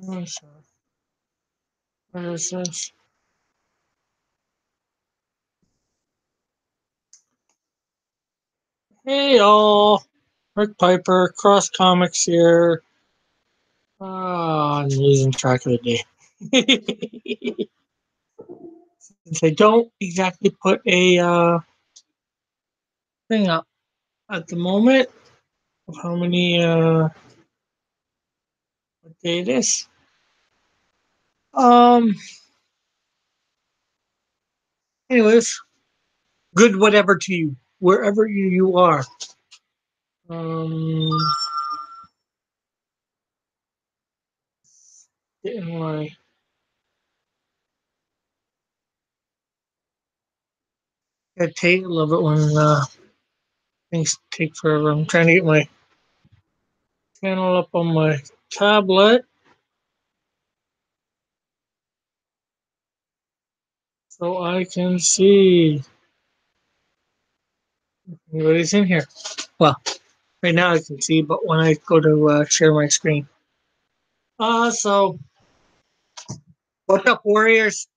Oh, sorry. What is this? Hey all, Rick Piper, Cross Comics here. I'm losing track of the day. Since I don't exactly put a thing up at the moment of how many what day it is. Um. Anyways, good whatever to you, wherever you are. Um. Getting my I love it when things take forever. I'm trying to get my channel up on my tablet so I can see anybody's in here. Well, right now I can see, but when I go to share my screen. So what's up, Warriors?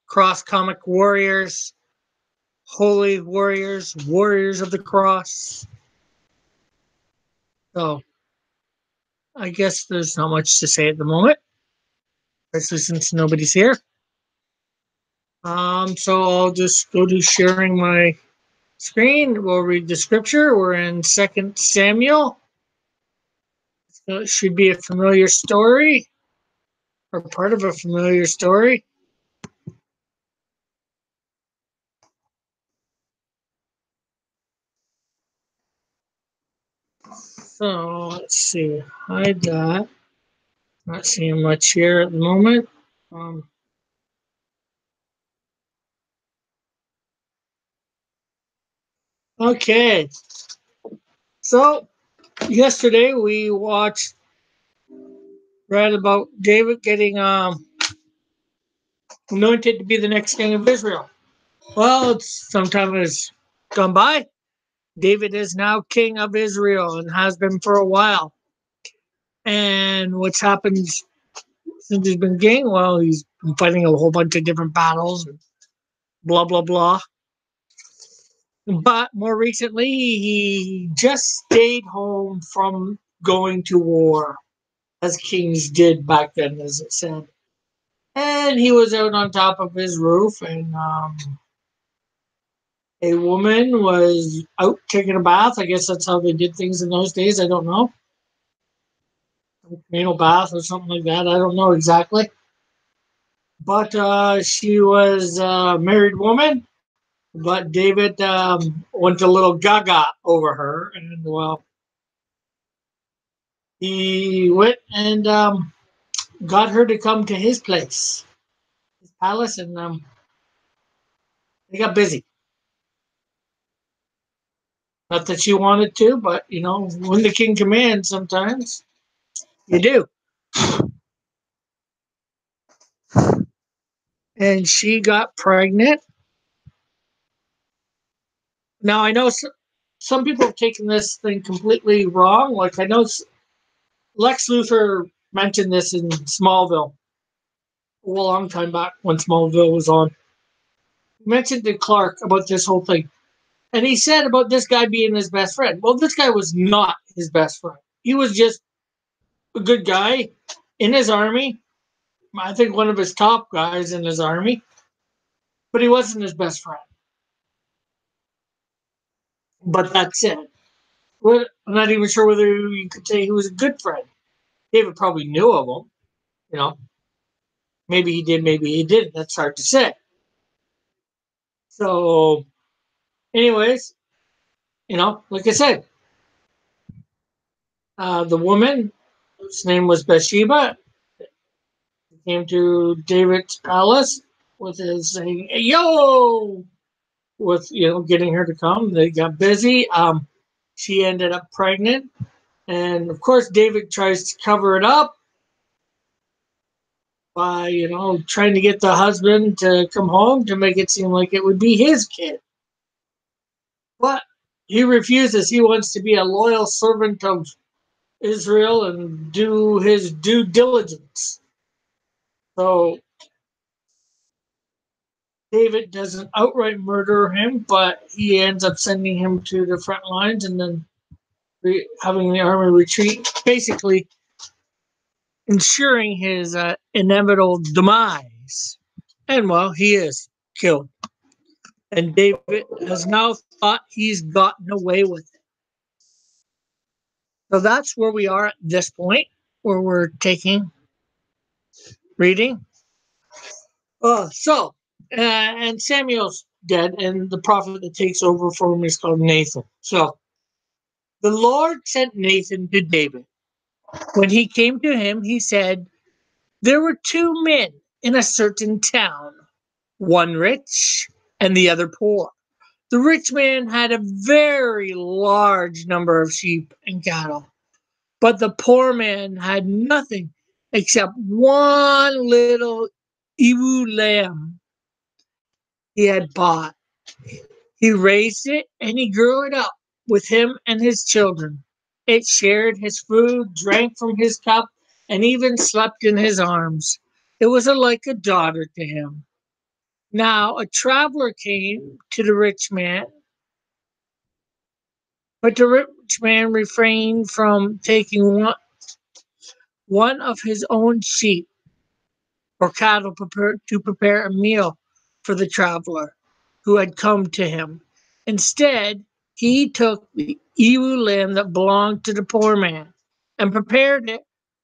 Cross Comic Warriors, Holy Warriors, Warriors of the Cross. So I guess there's not much to say at the moment, especially since nobody's here. So I'll just go to sharing my screen. We'll read the scripture. We're in Second Samuel. So it should be a familiar story or part of a familiar story. So let's see. Hide that. Not seeing much here at the moment. Um, okay. So yesterday we read about David getting anointed to be the next king of Israel. Well, some time has gone by. David is now king of Israel and has been for a while. And what's happened since he's been king? Well, he's been fighting a whole bunch of different battles and blah, blah, blah. But more recently, he just stayed home from going to war, as kings did back then, as it said. And he was out on top of his roof, and a woman was out taking a bath. I guess that's how they did things in those days. I don't know. Communal bath or something like that. I don't know exactly. But she was a married woman. But David went a little gaga over her. And, well, he went and got her to come to his place, his palace, and they got busy. Not that she wanted to, but, when the king commands, sometimes you do. And she got pregnant. Now, I know some people have taken this thing completely wrong. Like, I know Lex Luthor mentioned this in Smallville a long time back when Smallville was on. He mentioned to Clark about this whole thing. And he said about this guy being his best friend. Well, this guy was not his best friend. He was just a good guy in his army. I think one of his top guys in his army. But he wasn't his best friend. But that's it. Well, I'm not even sure whether you could say he was a good friend. David probably knew of him. You know, maybe he did, maybe he didn't. That's hard to say. So, anyways, like I said, the woman, whose name was Bathsheba, came to David's palace with his saying, hey, yo, with, getting her to come. They got busy. She ended up pregnant. And of course, David tries to cover it up by, trying to get the husband to come home to make it seem like it would be his kid. But he refuses. He wants to be a loyal servant of Israel and do his due diligence. So David doesn't outright murder him, but he ends up sending him to the front lines and then having the army retreat, basically ensuring his inevitable demise. And well, he is killed. And David has now thought he's gotten away with it. So that's where we are at this point, where we're reading. And Samuel's dead, and the prophet that takes over for him is called Nathan. So the Lord sent Nathan to David. When he came to him, he said, there were two men in a certain town, one rich and the other poor. The rich man had a very large number of sheep and cattle, but the poor man had nothing except one little ewe lamb he had bought. He raised it and he grew it up with him and his children. It shared his food, drank from his cup, and even slept in his arms. It was like a daughter to him. Now a traveler came to the rich man, but the rich man refrained from taking one of his own sheep or cattle to prepare a meal for the traveler who had come to him. Instead, he took the ewe lamb that belonged to the poor man and prepared it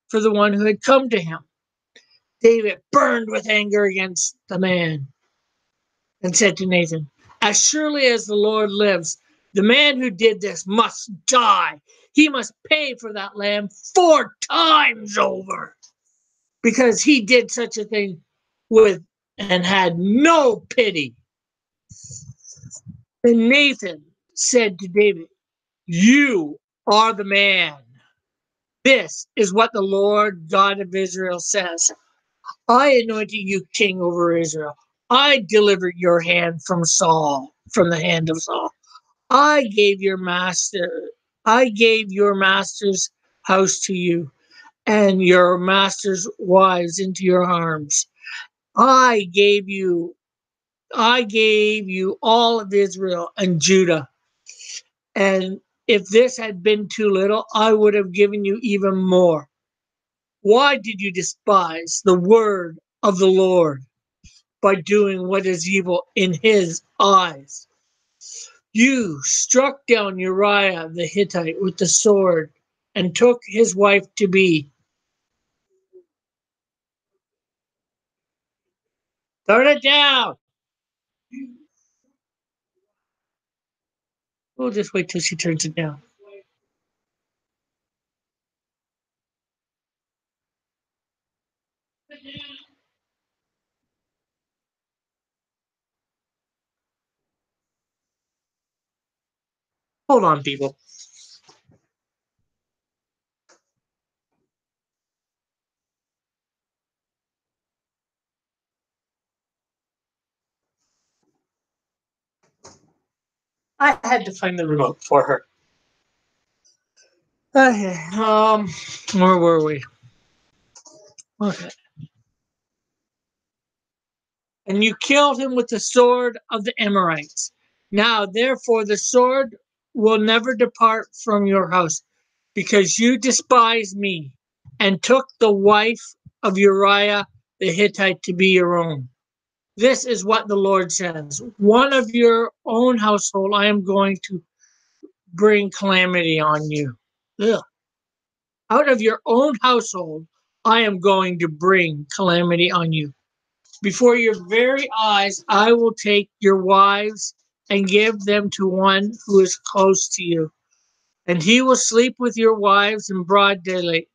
for the one who had come to him. David burned with anger against the man and said to Nathan, as surely as the Lord lives, the man who did this must die. He must pay for that lamb 4 times over because he did such a thing with and had no pity. And Nathan said to David, you are the man. This is what the Lord God of Israel says. I anointed you king over Israel. I delivered your hand from the hand of Saul. I gave your master's house to you and your master's wives into your arms. I gave you all of Israel and Judah. And if this had been too little, I would have given you even more. Why did you despise the word of the Lord by doing what is evil in his eyes? You struck down Uriah the Hittite with the sword and took his wife to be. Turn it down. We'll just wait till she turns it down. Hold on, people. I had to find the remote for her. Okay, where were we? Okay. And you killed him with the sword of the Amorites. Now, therefore, the sword will never depart from your house, because you despised me and took the wife of Uriah the Hittite to be your own. This is what the Lord says. One of your own household, I am going to bring calamity on you. Ugh. Out of your own household, I am going to bring calamity on you. Before your very eyes, I will take your wives and give them to one who is close to you, and he will sleep with your wives in broad daylight.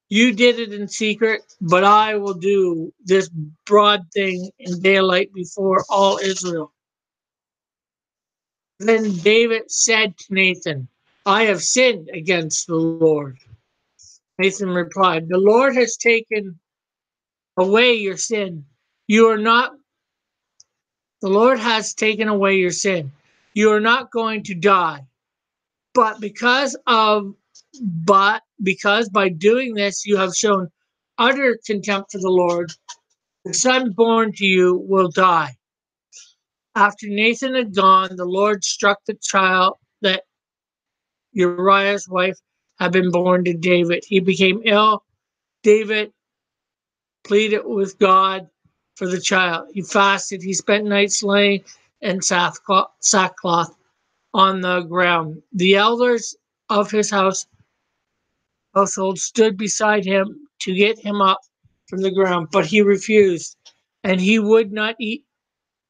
You did it in secret, but I will do this broad thing in daylight before all Israel. Then David said to Nathan, I have sinned against the Lord. Nathan replied, the Lord has taken away your sin. You are not The Lord has taken away your sin. You are not going to die. But because of But because by doing this you have shown utter contempt for the Lord, the son born to you will die. After Nathan had gone, the Lord struck the child that Uriah's wife had been born to David. He became ill. David pleaded with God for the child. He fasted. He spent nights laying in sackcloth on the ground. The elders of his household stood beside him to get him up from the ground, but he refused, and he would not eat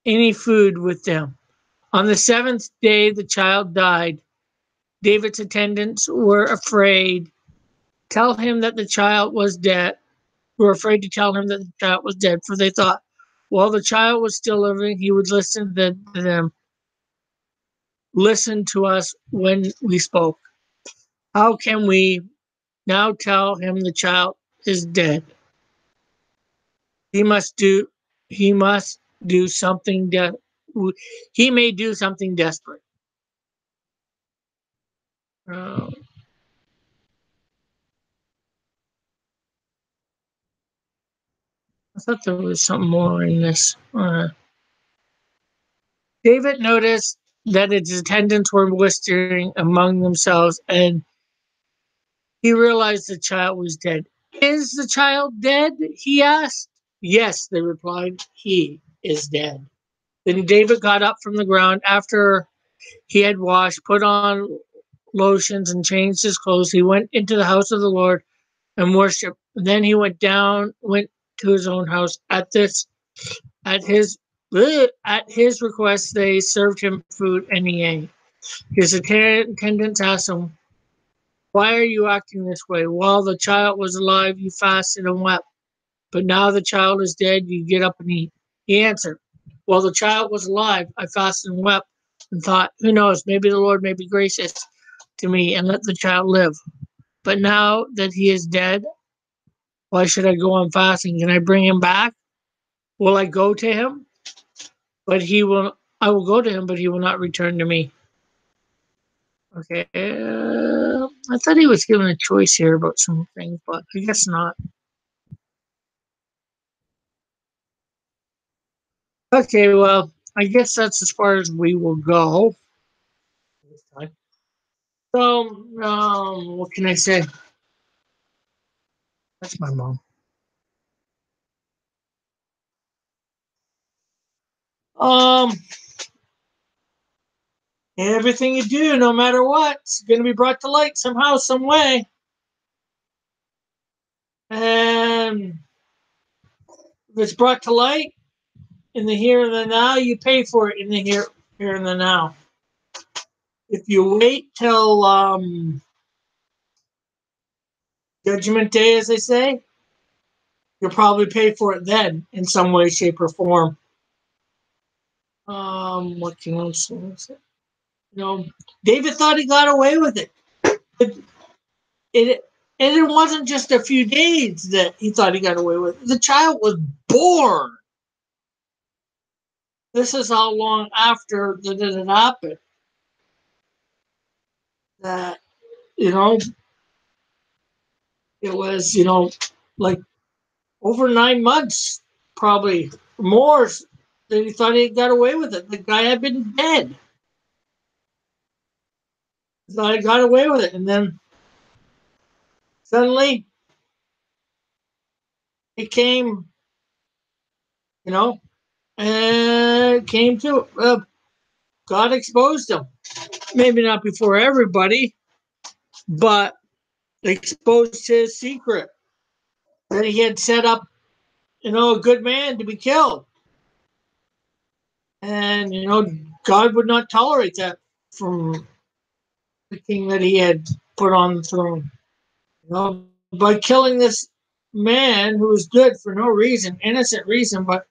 any food with them. On the seventh day, the child died. David's attendants were afraid. Tell him that the child was dead. Were afraid to tell him that the child was dead, for they thought, while the child was still living, he would listen to them. Listen to us when we spoke. How can we now tell him the child is dead? He must do. He must do something. He may do something desperate. Uh, I thought there was something more in this. David noticed that its attendants were whispering among themselves, and he realized the child was dead. Is the child dead? He asked. Yes, they replied. He is dead. Then David got up from the ground after he had washed, put on lotions, and changed his clothes. He went into the house of the Lord and worshiped. Then he went to his own house. At his at his request, they served him food, and he ate. His attendants asked him, "Why are you acting this way? While the child was alive, you fasted and wept. But now the child is dead, you get up and eat." He answered, "While the child was alive, I fasted and wept and thought, who knows, maybe the Lord may be gracious to me and let the child live. But now that he is dead, why should I go on fasting? Can I bring him back? Will I go to him? But he will. I will go to him, but he will not return to me." Okay. I thought he was given a choice here about some things, but I guess not. Okay, well, I guess that's as far as we will go this time. So, what can I say? That's my mom. Um, Everything you do, no matter what, it's going to be brought to light somehow, some way. And if it's brought to light in the here and the now, you pay for it in the here and the now. If you wait till Judgment Day, as they say, you'll probably pay for it then in some way, shape, or form. What can I say? You know, David thought he got away with it. It and it wasn't just a few days that he thought he got away with it. The child was born. This is how long after that it happened. That you know, it was like over 9 months, probably more. That he thought he got away with it. The guy had been dead. He thought he got away with it, and then suddenly it came, you know, and it came to God exposed him. Maybe not before everybody, but exposed his secret that he had set up, a good man to be killed. And, God would not tolerate that from the king that he had put on the throne. By killing this man who was good for no reason, innocent reason, but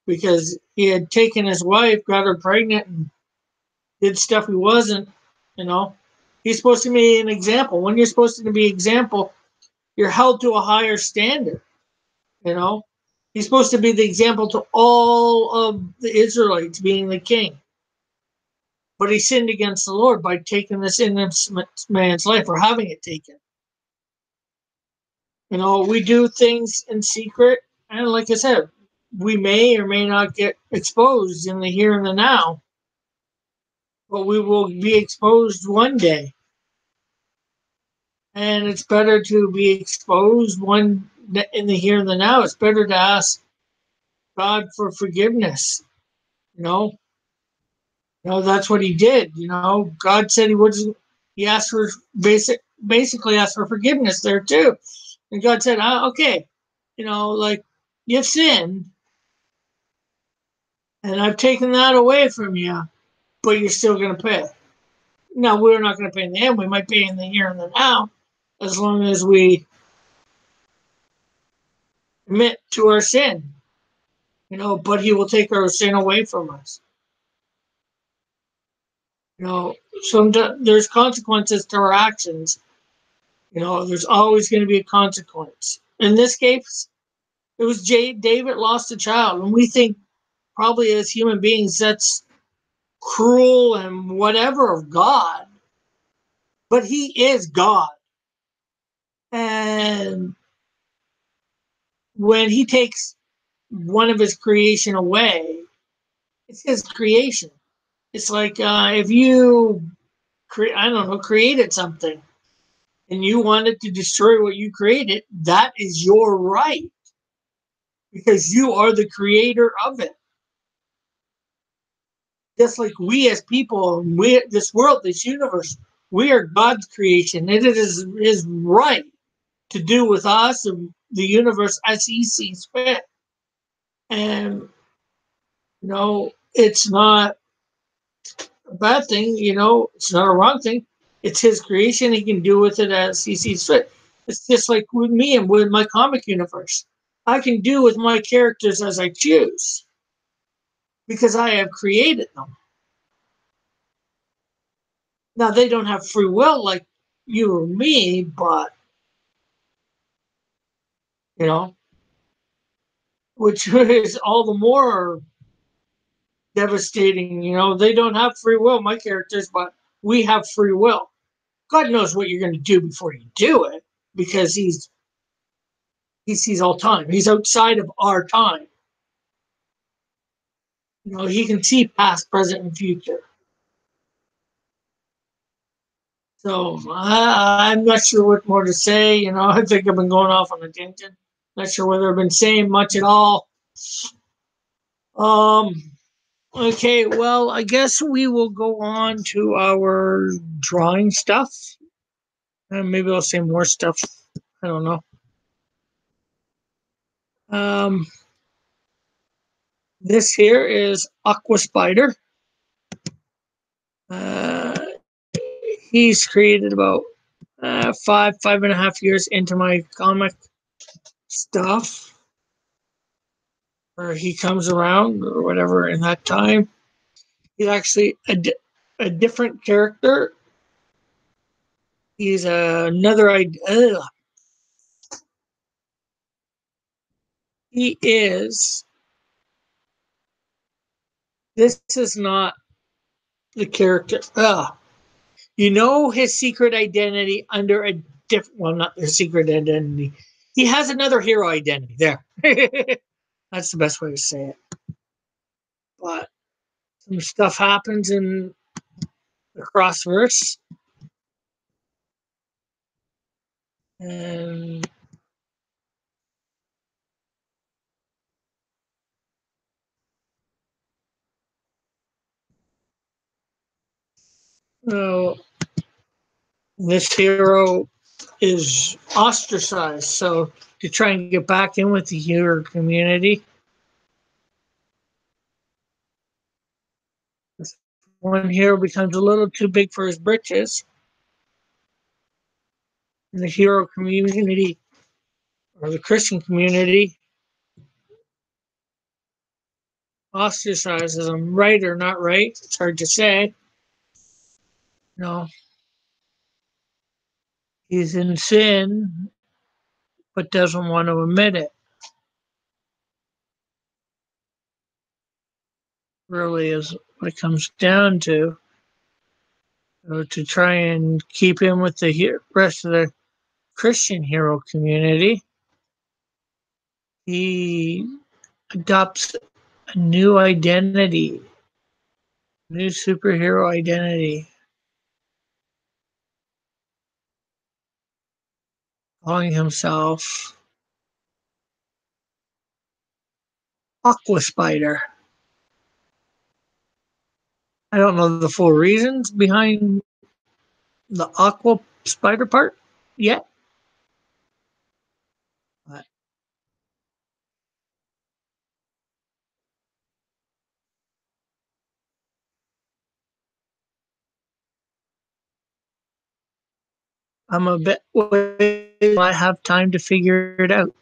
because he had taken his wife, got her pregnant, and did stuff he wasn't, you know. He's supposed to be an example. When you're supposed to be an example, you're held to a higher standard, you know. He's supposed to be the example to all of the Israelites being the king. but he sinned against the Lord by taking this innocent man's life or having it taken. We do things in secret, and like I said, we may or may not get exposed in the here and the now, but we will be exposed one day. And it's better to be exposed in the here and the now. It's better to ask God for forgiveness. You know, that's what he did. God said he wasn't. He asked for basically asked for forgiveness there too, and God said, "Okay, like you've sinned, and I've taken that away from you, but you're still going to pay." Now we're not going to pay in the end. We might pay in the here and the now, as long as we admit to our sin. But he will take our sin away from us. There's consequences to our actions. There's always going to be a consequence. In this case, it was David lost a child, and we think probably as human beings that's cruel and whatever of God, but he is God. And when he takes one of his creation away, it's his creation. It's like if you, created something and you wanted to destroy what you created, that is your right because you are the creator of it. Just like we as people, this world, this universe, we are God's creation. It is his right to do with us and the universe as he sees fit. And, it's not a bad thing, it's not a wrong thing. It's his creation. He can do with it as he sees fit. It's just like with me and with my comic universe. I can do with my characters as I choose because I have created them. Now, they don't have free will like you or me, but, which is all the more devastating. They don't have free will, my characters, but we have free will. God knows what you're going to do before you do it because he sees all time. He's outside of our time. He can see past, present, and future. So I'm not sure what more to say. I think I've been going off on a tangent. Not sure whether I've been saying much at all. Okay, well, I guess we will go on to our drawing stuff. And maybe I'll say more stuff. I don't know. Um, this here is Aqua Spider. He's created about 5.5 years into my comic stuff. Or he comes around or whatever in that time. He's actually a different character. He's another idea. He is. This is not the character. His secret identity under a different. Well, not his secret identity. He has another hero identity. There. That's the best way to say it. But some stuff happens in the Crossverse, and this hero is ostracized. So to try and get back in with the hero community, one hero becomes a little too big for his britches. And the hero community or the Christian community ostracizes him. Right or not right? It's hard to say. He's in sin, but doesn't want to admit it. Really is what it comes down to. So to try and keep in with the rest of the Christian hero community, he adopts a new identity, new superhero identity, calling himself Aqua Spider. I don't know the full reasons behind the Aqua Spider part yet, but I'm a bit wait. I have time to figure it out.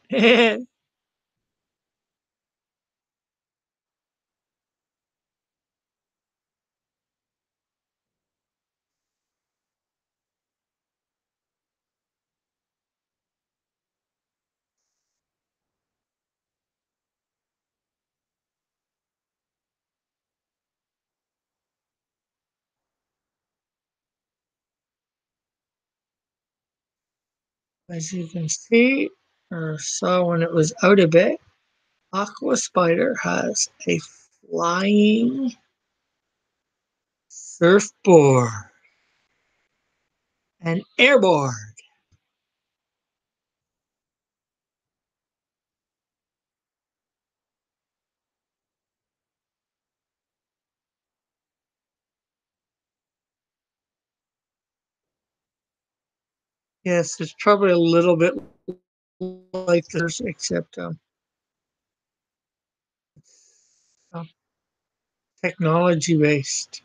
As you can see, or saw when it was out a bit, Aqua Spider has a flying surfboard and airboard. Yes, it's probably a little bit like this, except um, technology based.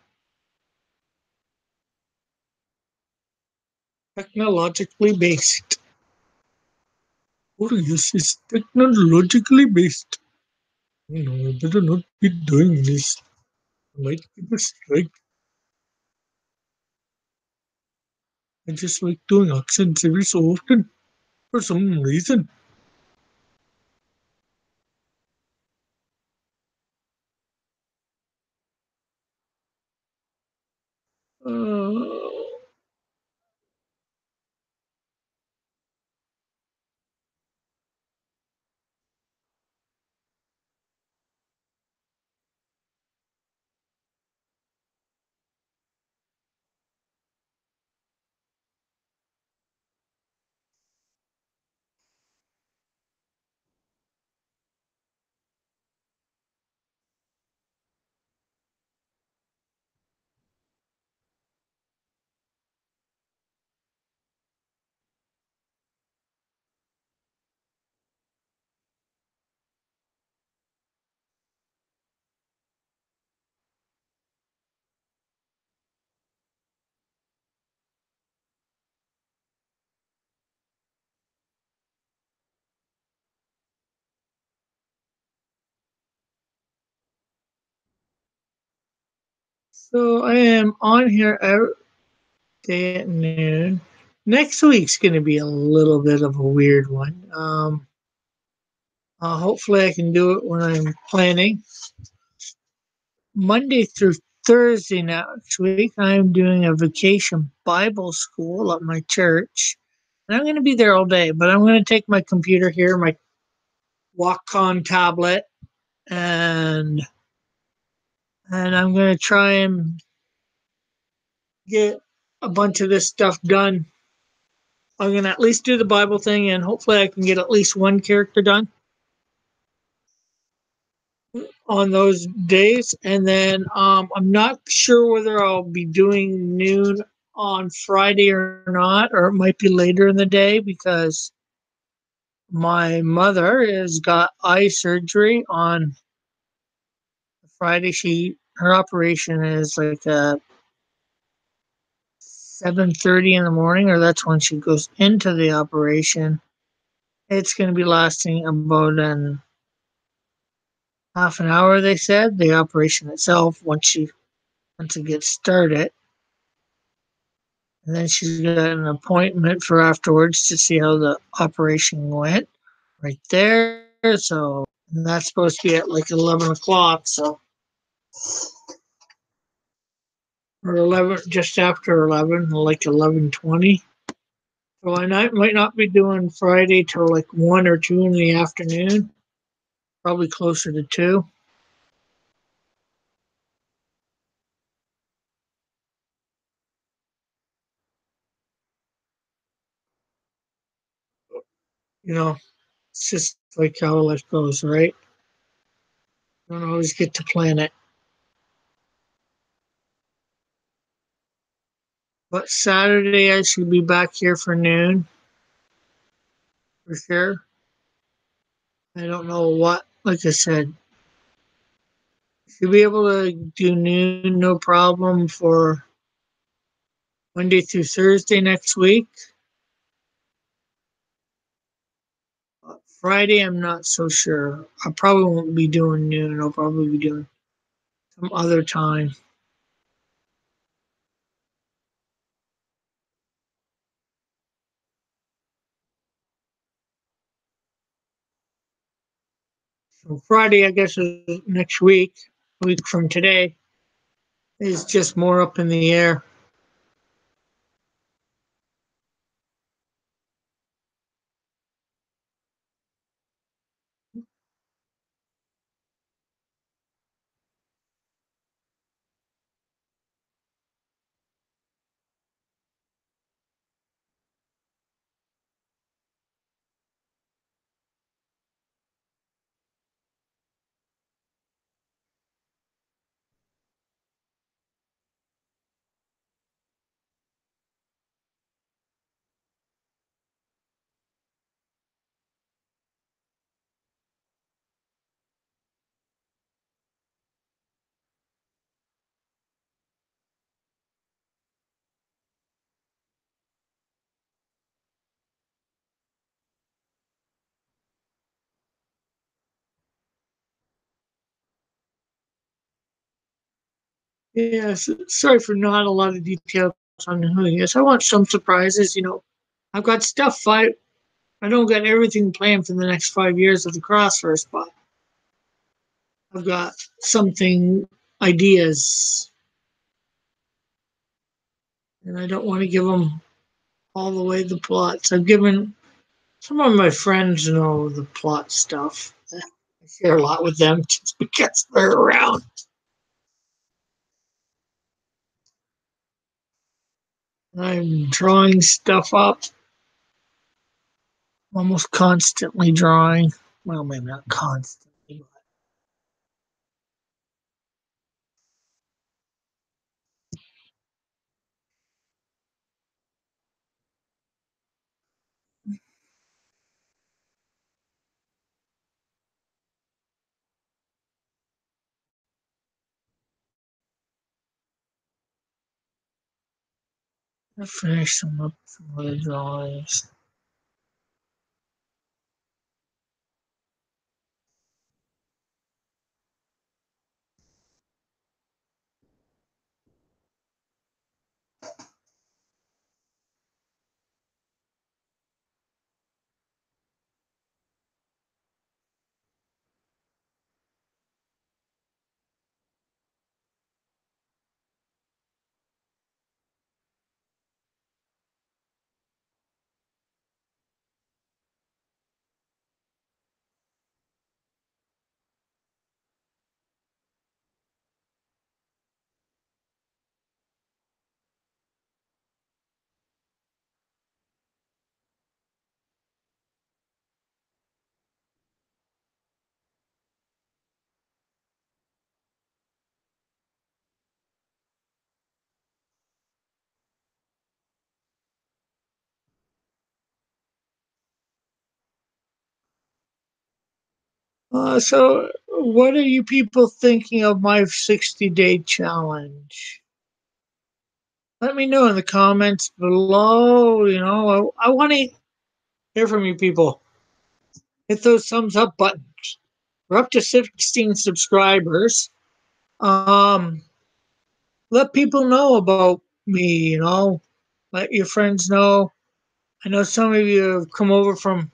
Technologically based. Oh, yes, it's technologically based. No, I better not be doing this. I might get a strike. I just like doing accents every so often for some reason. Uh, so I am on here every day at noon. Next week's going to be a little bit of a weird one. Hopefully, I can do it when I'm planning. Monday through Thursday next week, I'm doing a vacation Bible school at my church. And I'm going to be there all day, but I'm going to take my computer here, my Wacom tablet, and I'm going to try and get a bunch of this stuff done. I'm going to at least do the Bible thing, and hopefully I can get at least one character done on those days. And then I'm not sure whether I'll be doing noon on Friday or not, or it might be later in the day because my mother has got eye surgery on Friday. Her operation is like 7:30 in the morning, or that's when she goes into the operation. It's going to be lasting about an half an hour. They said the operation itself once it gets started, and then she's got an appointment for afterwards to see how the operation went. Right there, so and that's supposed to be at like 11 o'clock. So or 11, just after 11, like 11:20. So might not be doing Friday till like 1 or 2 in the afternoon, probably closer to 2. You know, it's just like how life goes, right? Don't always get to plan it. But Saturday I should be back here for noon for sure. I don't know what, like I said, should be able to do noon no problem for Monday through Thursday next week. Friday, I'm not so sure. I probably won't be doing noon. I'll probably be doing some other time. So Friday, I guess, is next week. A week from today is just more up in the air. Yes, sorry for not a lot of details on who he is. I want some surprises. I've got stuff. I don't got everything planned for the next 5 years of the CrossFirst, but I've got something ideas, and I don't want to give them all the way the plots. I've given some of my friends know the plot stuff. I share a lot with them just because they're around. I'm drawing stuff up, almost constantly drawing. Well, maybe not constantly, but I finished some of the drawings. So, what are you people thinking of my 60-day challenge? Let me know in the comments below. I want to hear from you people. Hit those thumbs up buttons. We're up to 16 subscribers. Um, Let people know about me. Let your friends know. I know some of you have come over from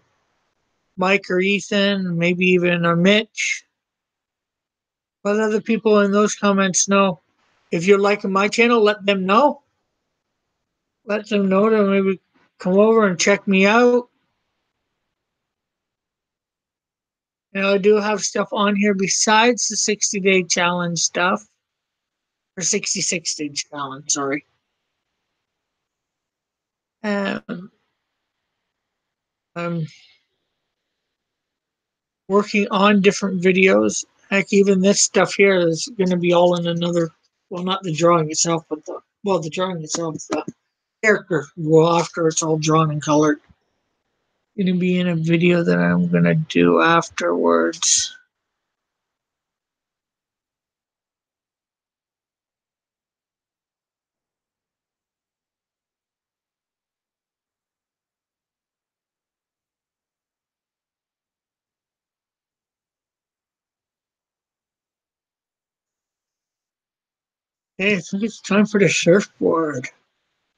Mike or Ethan, maybe even Mitch. Let other people in those comments know if you're liking my channel, let them know. Let them know to maybe come over and check me out. I do have stuff on here besides the 60-day challenge stuff, or 66-day challenge, sorry. Um, I'm working on different videos. Heck, even this stuff here is going to be all in another, well, not the drawing itself, but the drawing itself, the character, well, after it's all drawn and colored. Going to be in a video that I'm going to do afterwards. Hey, I think it's time for the surfboard,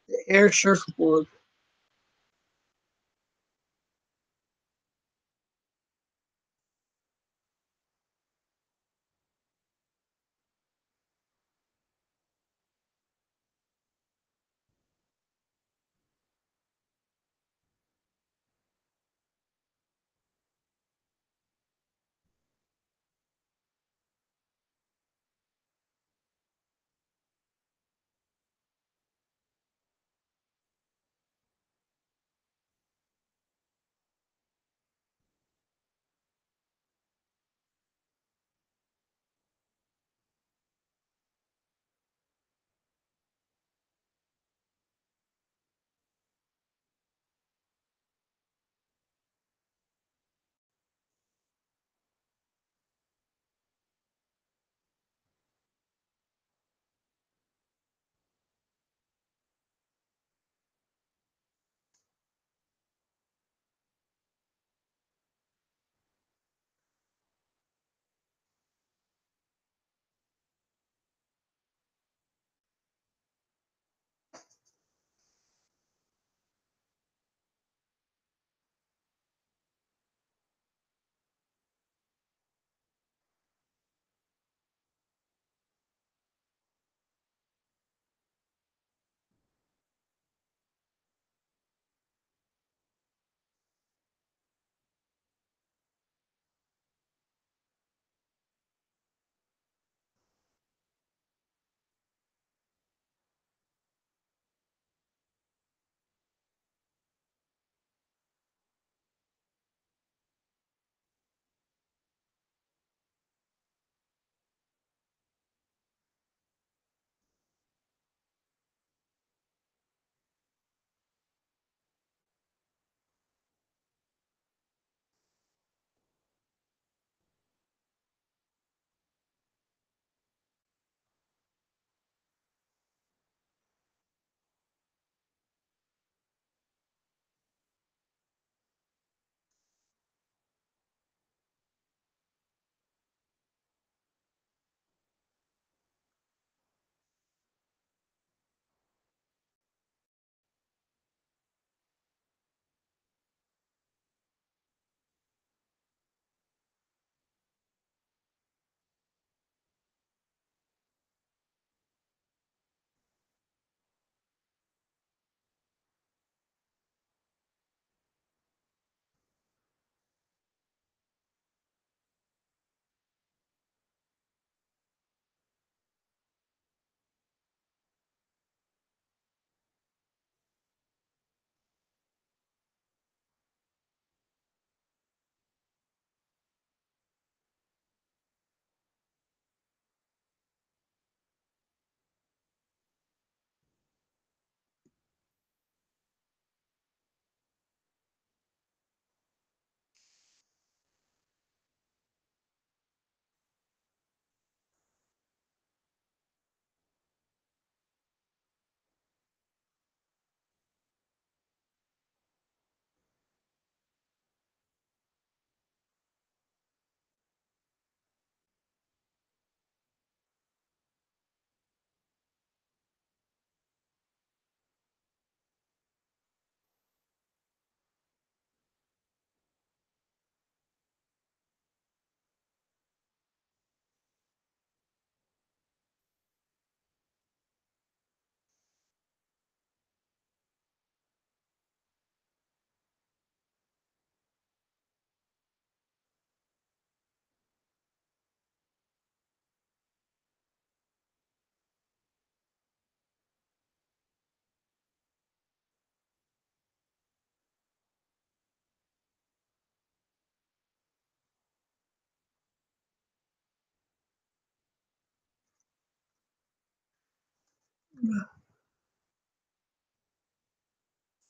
the air surfboard.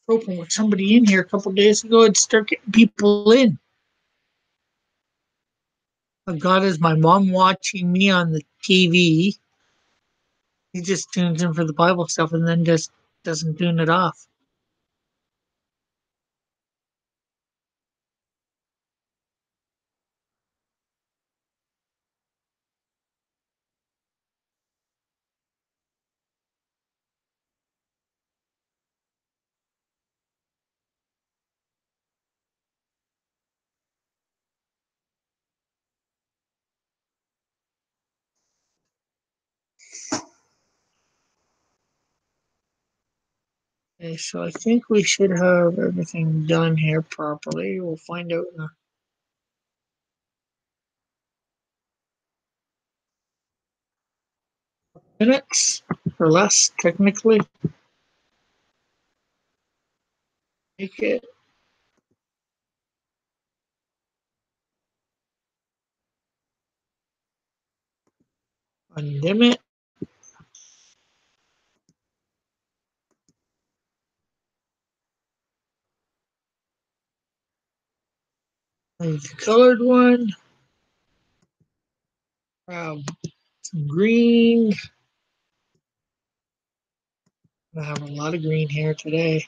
Hoping with somebody in here a couple days ago, I'd start getting people in. I got is my mom watching me on the TV. He just tunes in for the Bible stuff and then just doesn't tune it off. Okay, so I think we should have everything done here properly. We'll find out in a minutes or less, technically. Make it undim it. There's the colored one. Some green. I have a lot of green here today.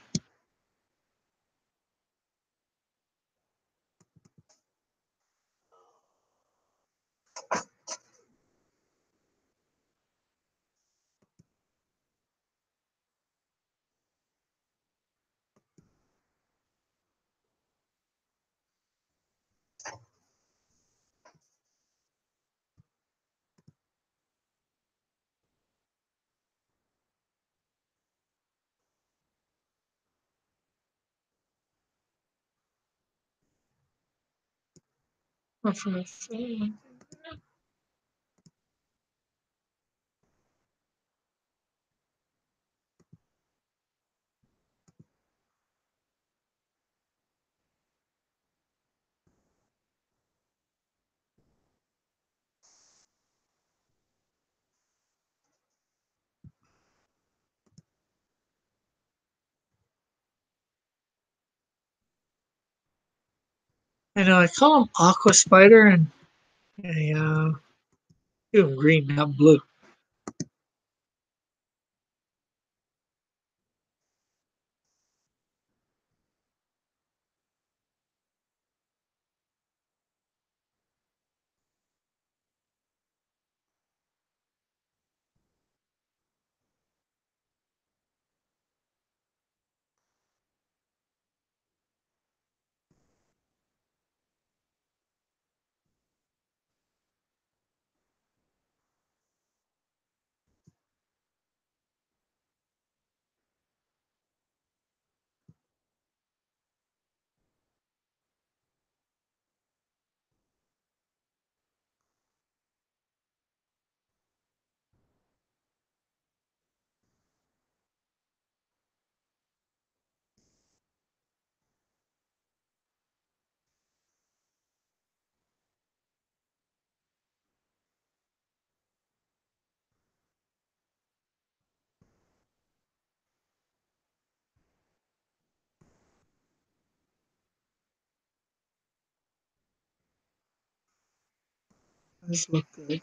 I know I call them aqua spider and a green, not blue. Those look good.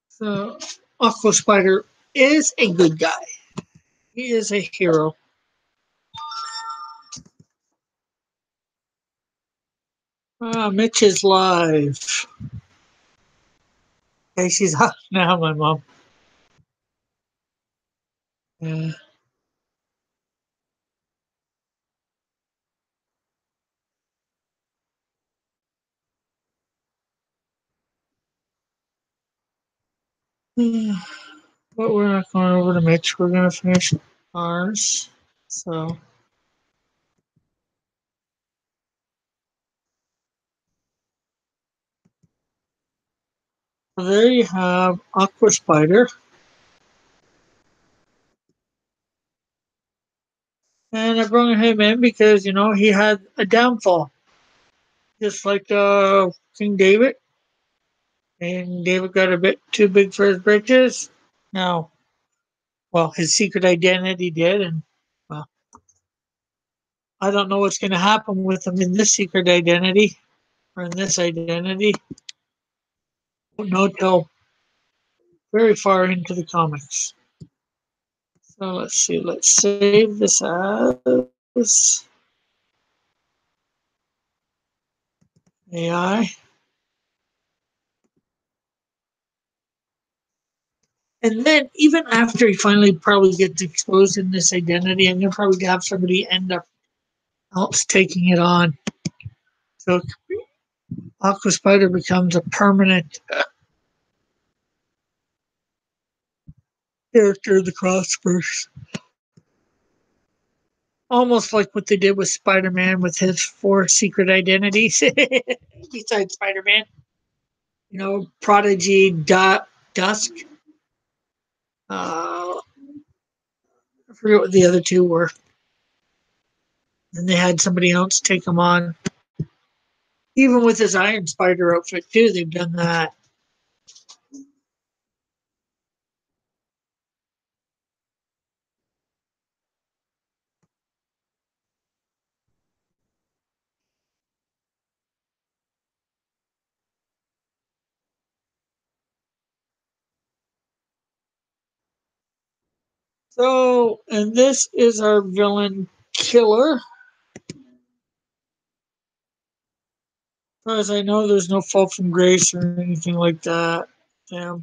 So aqua spider is a good guy. He is a hero. Mitch is live. Okay, she's up now, my mom. Yeah. But we're not going over to Mitch. We're going to finish ours. So, there you have Aqua Spider. And I brought him in because, he had a downfall. Just like King David. And David got a bit too big for his britches. Now, well, his secret identity did. And, well, I don't know what's going to happen with him in this secret identity or in this identity. Don't know till very far into the comics. So let's see. Let's save this as AI. And then even after he finally probably gets exposed in this identity, I'm gonna probably have somebody end up else taking it on. So Aqua Spider becomes a permanent character of the Crossverse. Almost like what they did with Spider Man with his four secret identities, besides Spider Man. Prodigy, Dusk. I forget what the other two were. And they had somebody else take him on. Even with his Iron Spider outfit, too, they've done that. So, and this is our villain killer. As far as I know, there's no fall from grace or anything like that. Damn.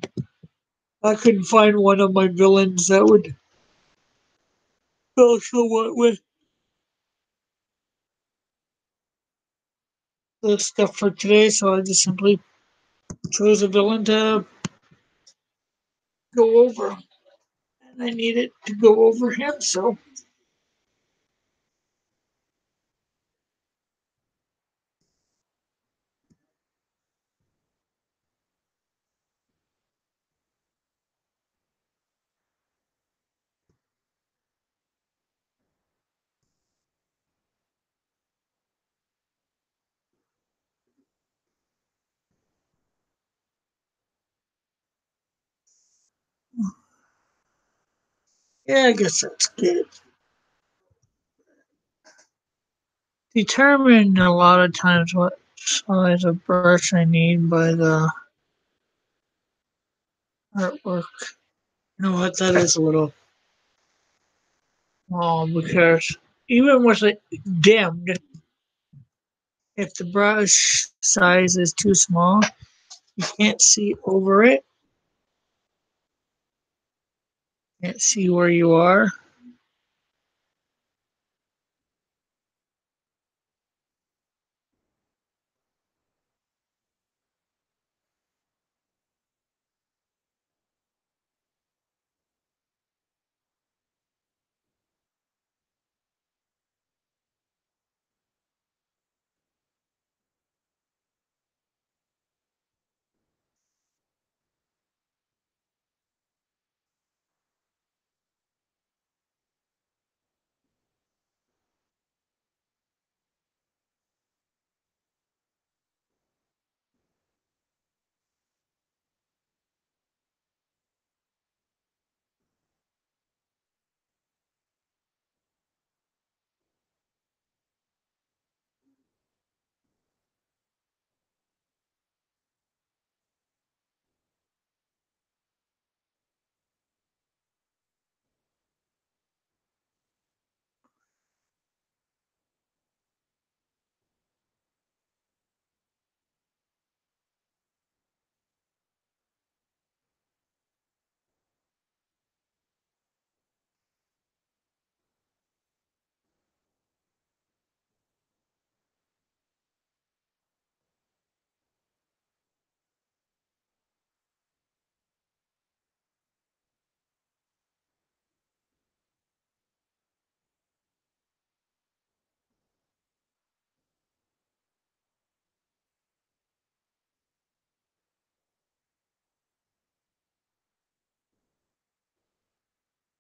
I couldn't find one of my villains that would go somewhat with the stuff for today, so I just simply chose a villain to go over. And I needed to go over him, so. Yeah, I guess that's good. Determine a lot of times what size of brush I need by the artwork. You know what? That is a little small because even with it dimmed, if the brush size is too small, you can't see over it. Can't see where you are.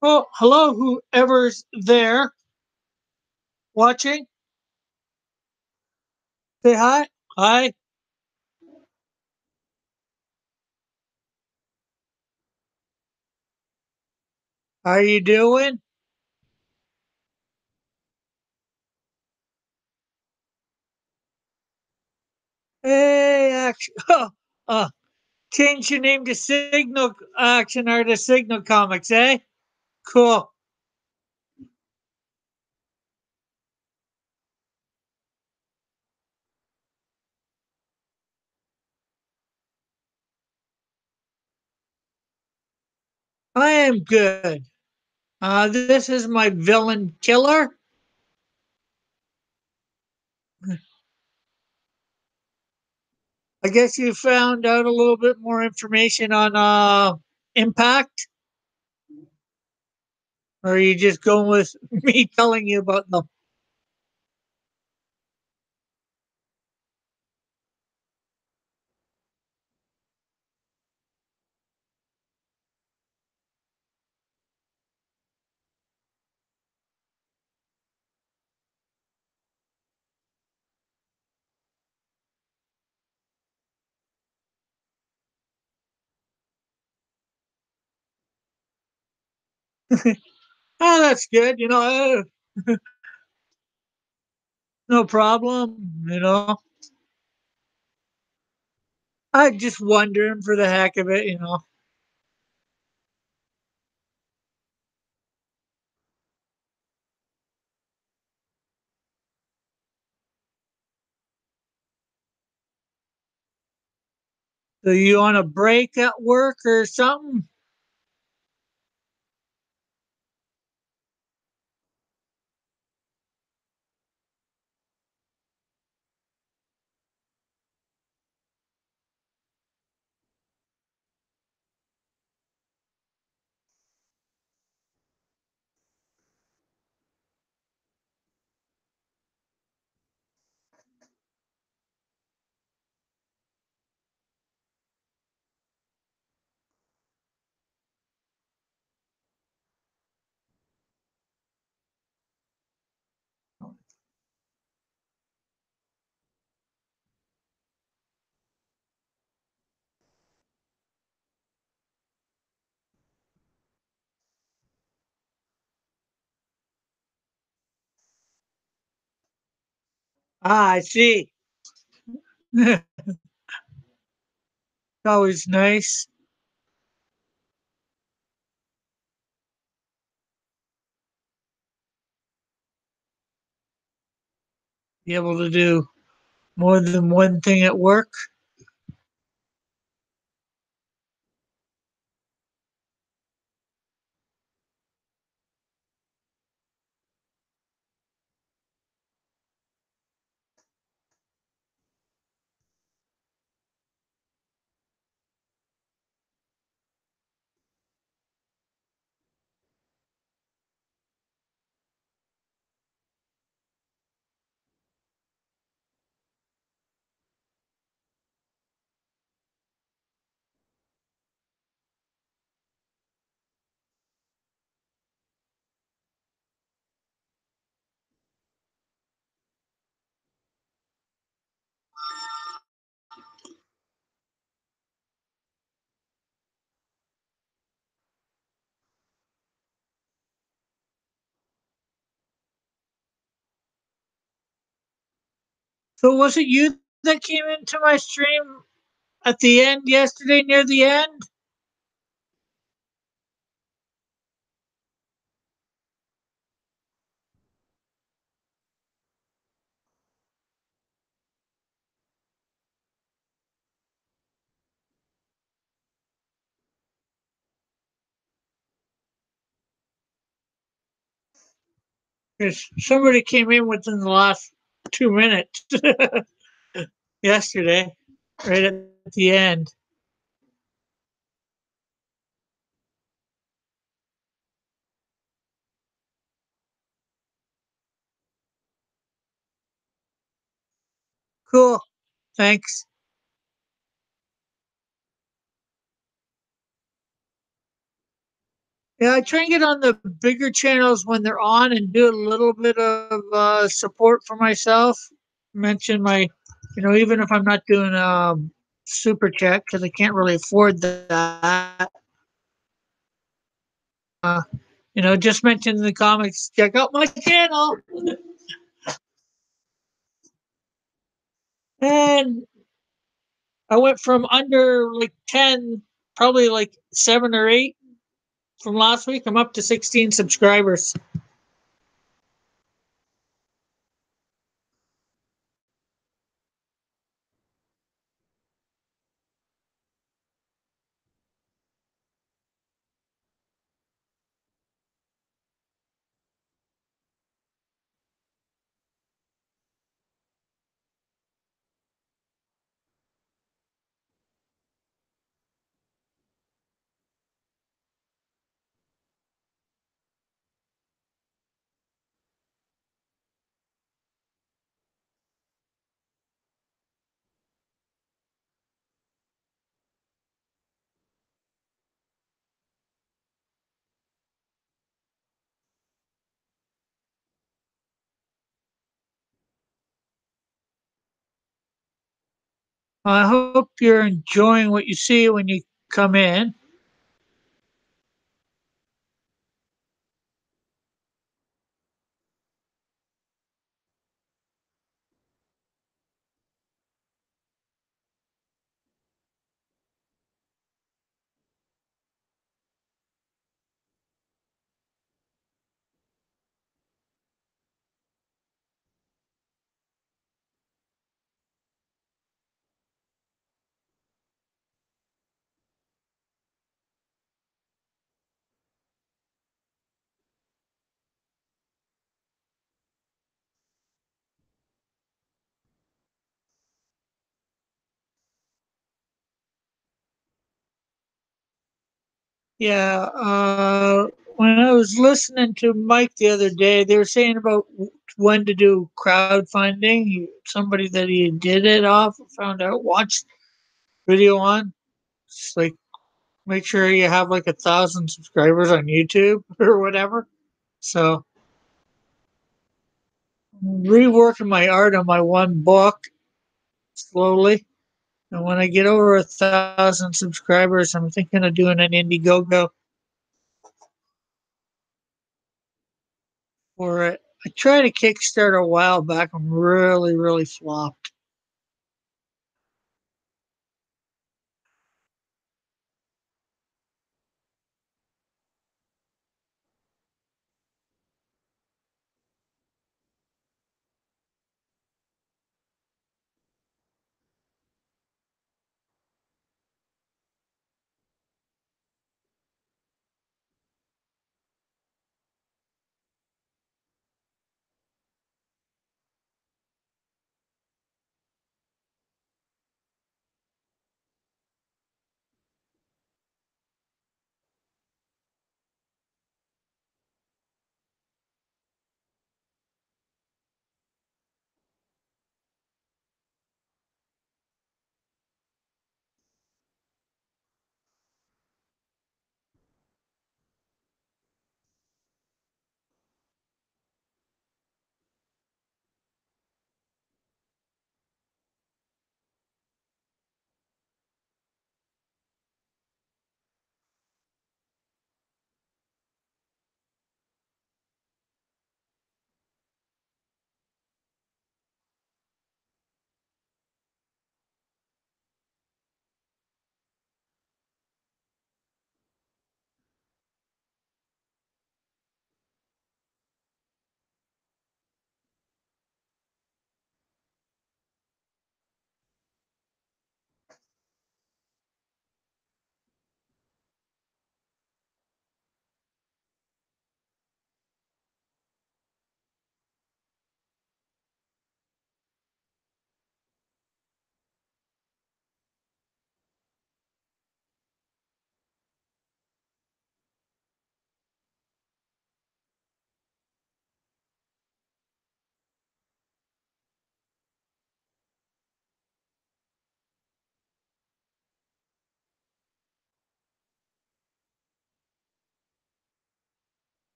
Oh, hello, whoever's there watching. Say hi. Hi. How you doing? Hey, action. uh, change your name to Signal Action or to Signal Comics, eh? Cool. I am good. This is my villain killer. I guess you found out a little bit more information on Impact, or are you just going with me telling you about them? Oh, that's good. No problem. I just wondering for the heck of it. So you on a break at work or something? Ah, I see. It's always nice to be able to do more than one thing at work. So was it you that came into my stream at the end yesterday, near the end? Because somebody came in within the last 2 minutes yesterday, right at the end. Cool. Thanks. Yeah, I try and get on the bigger channels when they're on and do a little bit of support for myself. Mention my, even if I'm not doing super chat because I can't really afford that. Uh, just mention in the comics, check out my channel. And I went from under like 10, probably like 7 or 8 from last week. I'm up to 16 subscribers. I hope you're enjoying what you see when you come in. Yeah, when I was listening to Mike the other day, they were saying about when to do crowdfunding. Somebody that he did it off found out, watched video on. It's like, make sure you have like 1,000 subscribers on YouTube or whatever. So, I'm reworking my art on my one book slowly. And when I get over 1,000 subscribers, I'm thinking of doing an Indiegogo for it. I tried a Kickstarter a while back and really, really flopped.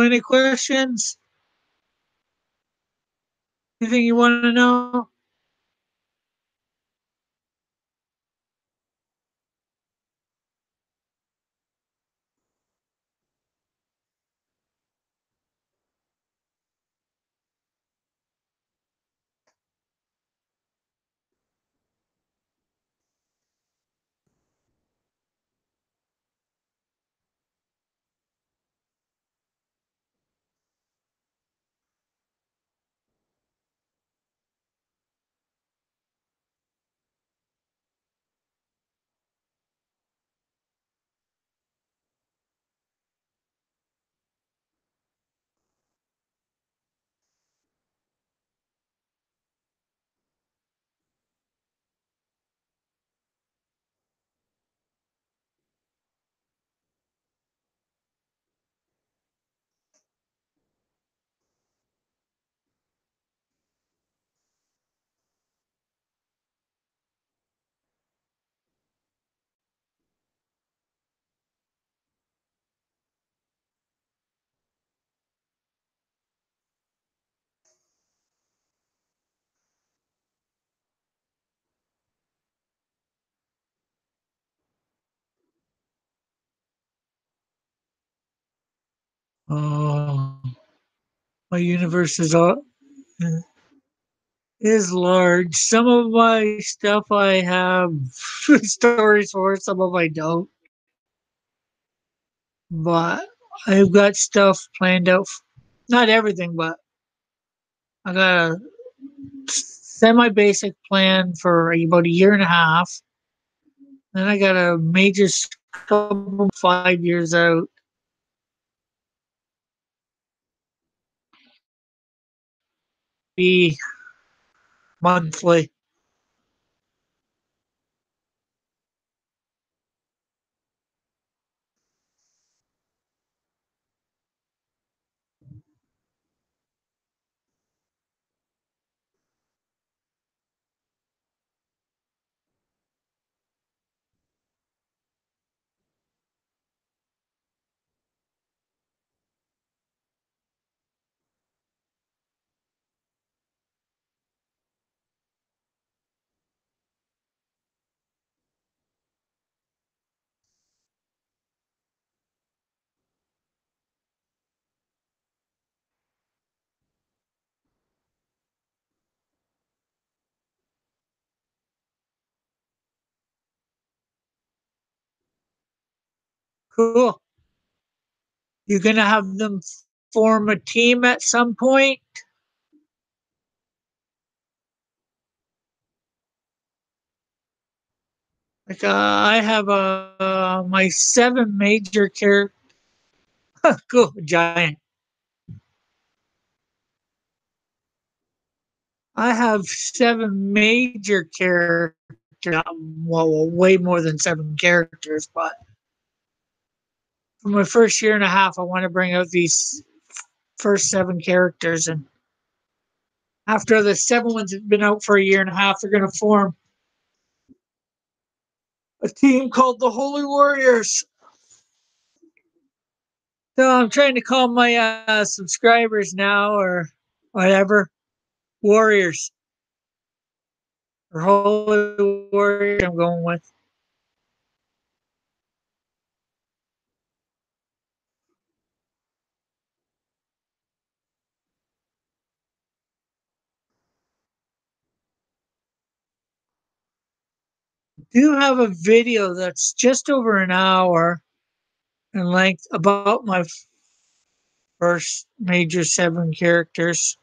any questions? Anything you want to know? Oh, my universe is large. Some of my stuff I have stories for, some of I don't. But I've got stuff planned out. Not everything, but I got a semi basic plan for about a year and a half. Then I got a major scope 5 years out. Be monthly. Cool. You're gonna have them form a team at some point. Like I have my seven major character. Cool, giant. I have seven major characters. Well, way more than seven characters, but for my first year and a half, I want to bring out these first seven characters, and after the seven ones have been out for a year and a half, they're going to form a team called the Holy Warriors. So I'm trying to call my subscribers now, or whatever, Warriors or Holy Warriors. I'm going with. Do have a video that's just over an hour in length about my first major seven characters.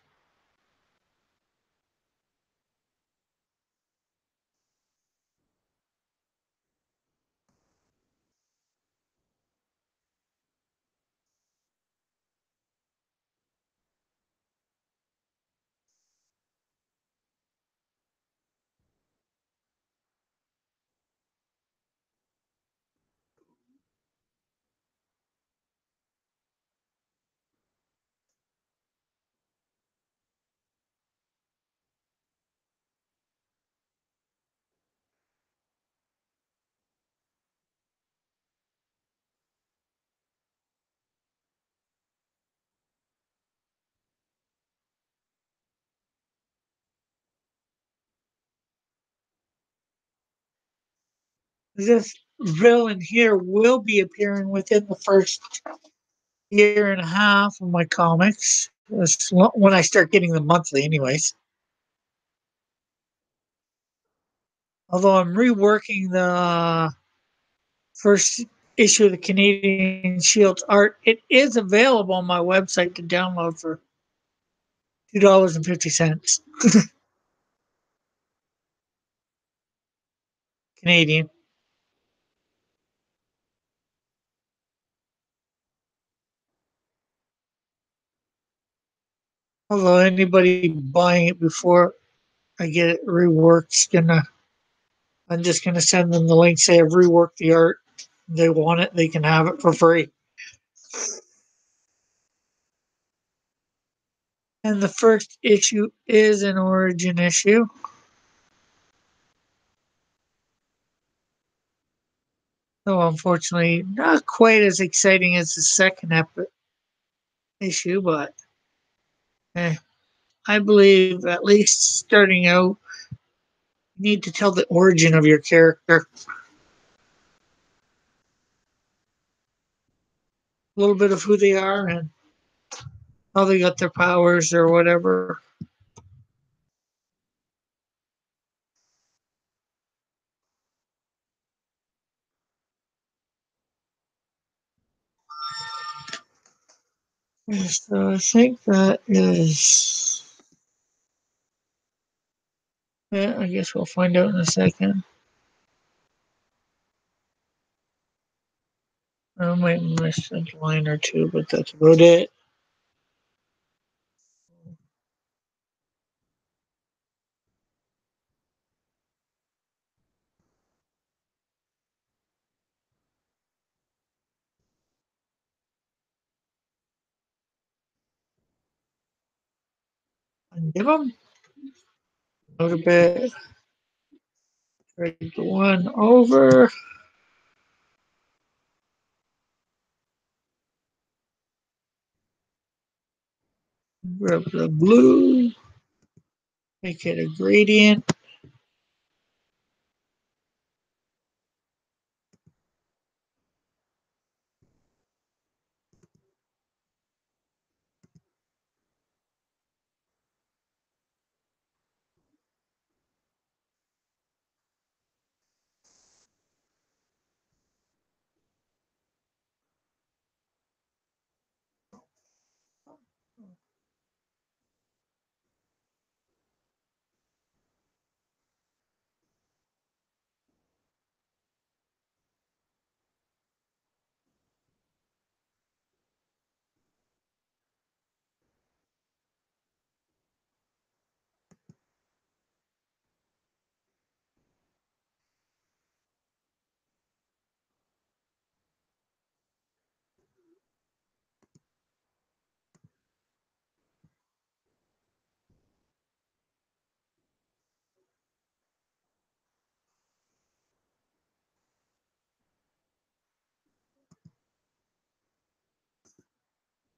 This villain here will be appearing within the first year and a half of my comics. When I start getting them monthly, anyways. Although I'm reworking the first issue of the Canadian Shields art, it is available on my website to download for $2.50 Canadian. Although anybody buying it before I get it reworked, I'm just gonna send them the link. Say I've reworked the art. They want it, they can have it for free. And the first issue is an origin issue. So unfortunately, not quite as exciting as the second issue, but eh, I believe at least starting out, you need to tell the origin of your character, a little bit of who they are and how they got their powers or whatever. So I think that is. Yeah, I guess we'll find out in a second. I might miss a line or two, but that's about it. And give them a little bit. Drag the one over. Grab the blue. Make it a gradient.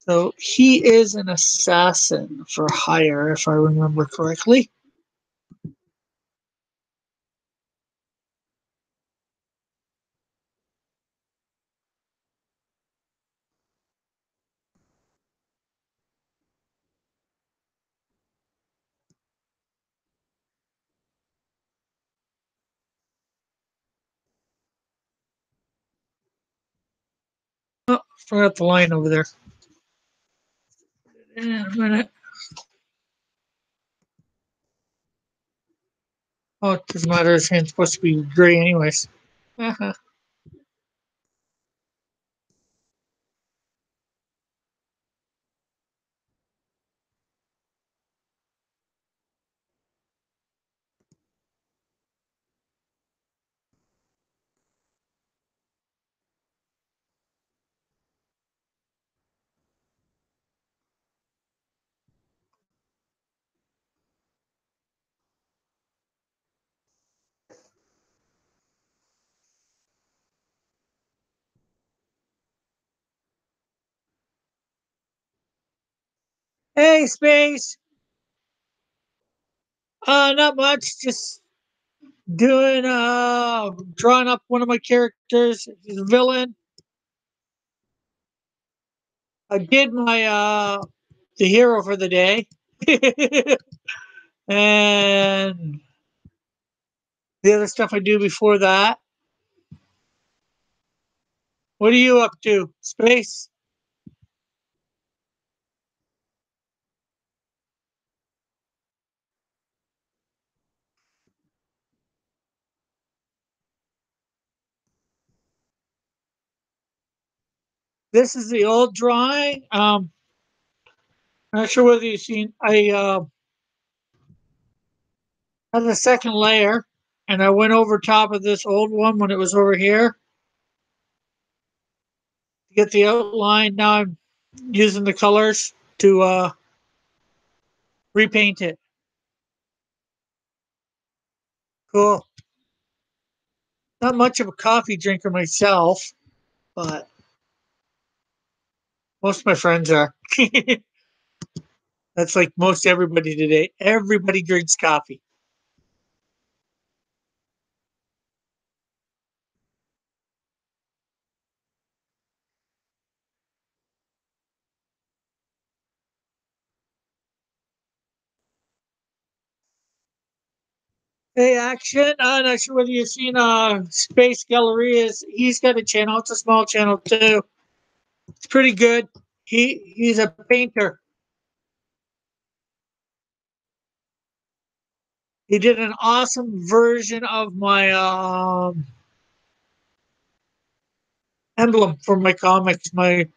So he is an assassin for hire, if I remember correctly. Oh, forgot the line over there. A minute. Oh, it doesn't matter. His hand's supposed to be gray, anyways. Uh-huh. Hey, Space. Not much. Just doing drawing up one of my characters. He's a villain. I did my the hero for the day. And the other stuff I do before that. What are you up to? Space? This is the old drawing. Not sure whether you've seen. I had a second layer, and I went over top of this old one when it was over here to get the outline. Now I'm using the colors to repaint it. Cool. Not much of a coffee drinker myself, but most of my friends are. That's like most everybody today. Everybody drinks coffee. Hey, Action. I'm not sure whether you've seen Space Gallerias. He's got a channel. It's a small channel too. It's pretty good. He's a painter. He did an awesome version of my emblem for my comics. My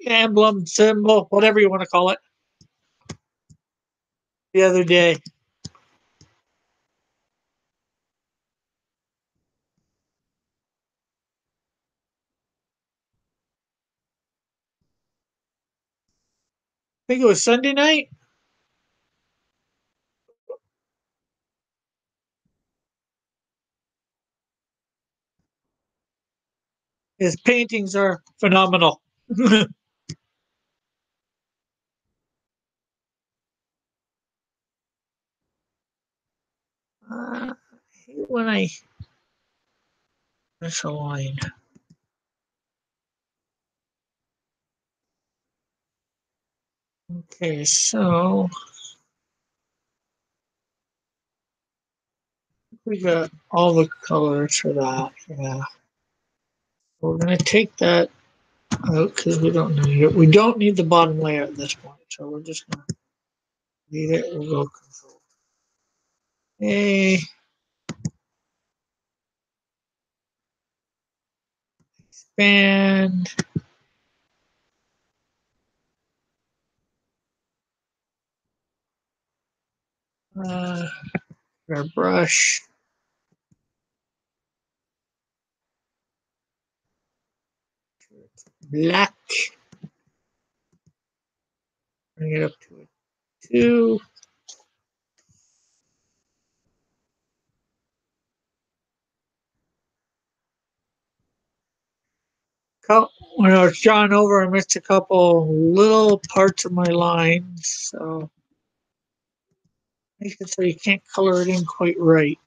emblem symbol, whatever you want to call it. The other day. I think it was Sunday night. His paintings are phenomenal. I hate when I misaligned. Okay, so we got all the colors for that. Yeah. We're gonna take that out because we don't need it. We don't need the bottom layer at this point, so we're just gonna leave it. We'll go Control A, expand. Uh, our brush, black. Bring it up to a 2. When I was drawing over, I missed a couple little parts of my lines, so make it so you can't color it in quite right.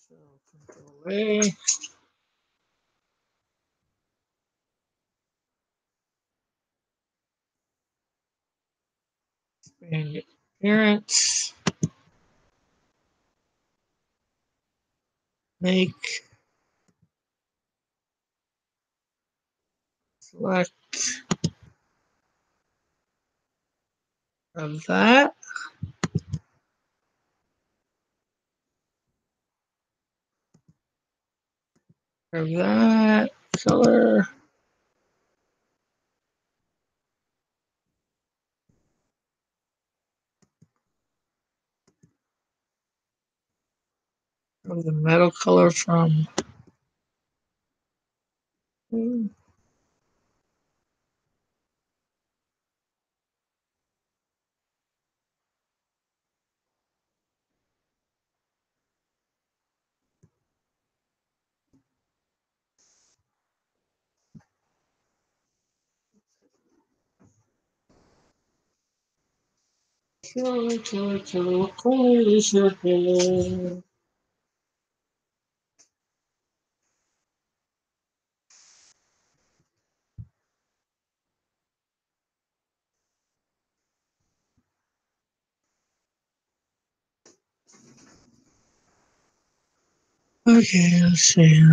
So Control A, expand appearance, make, select of that, of that, color, of the metal color from Killer, killer, killer, what color is your hair? Okay, let's see.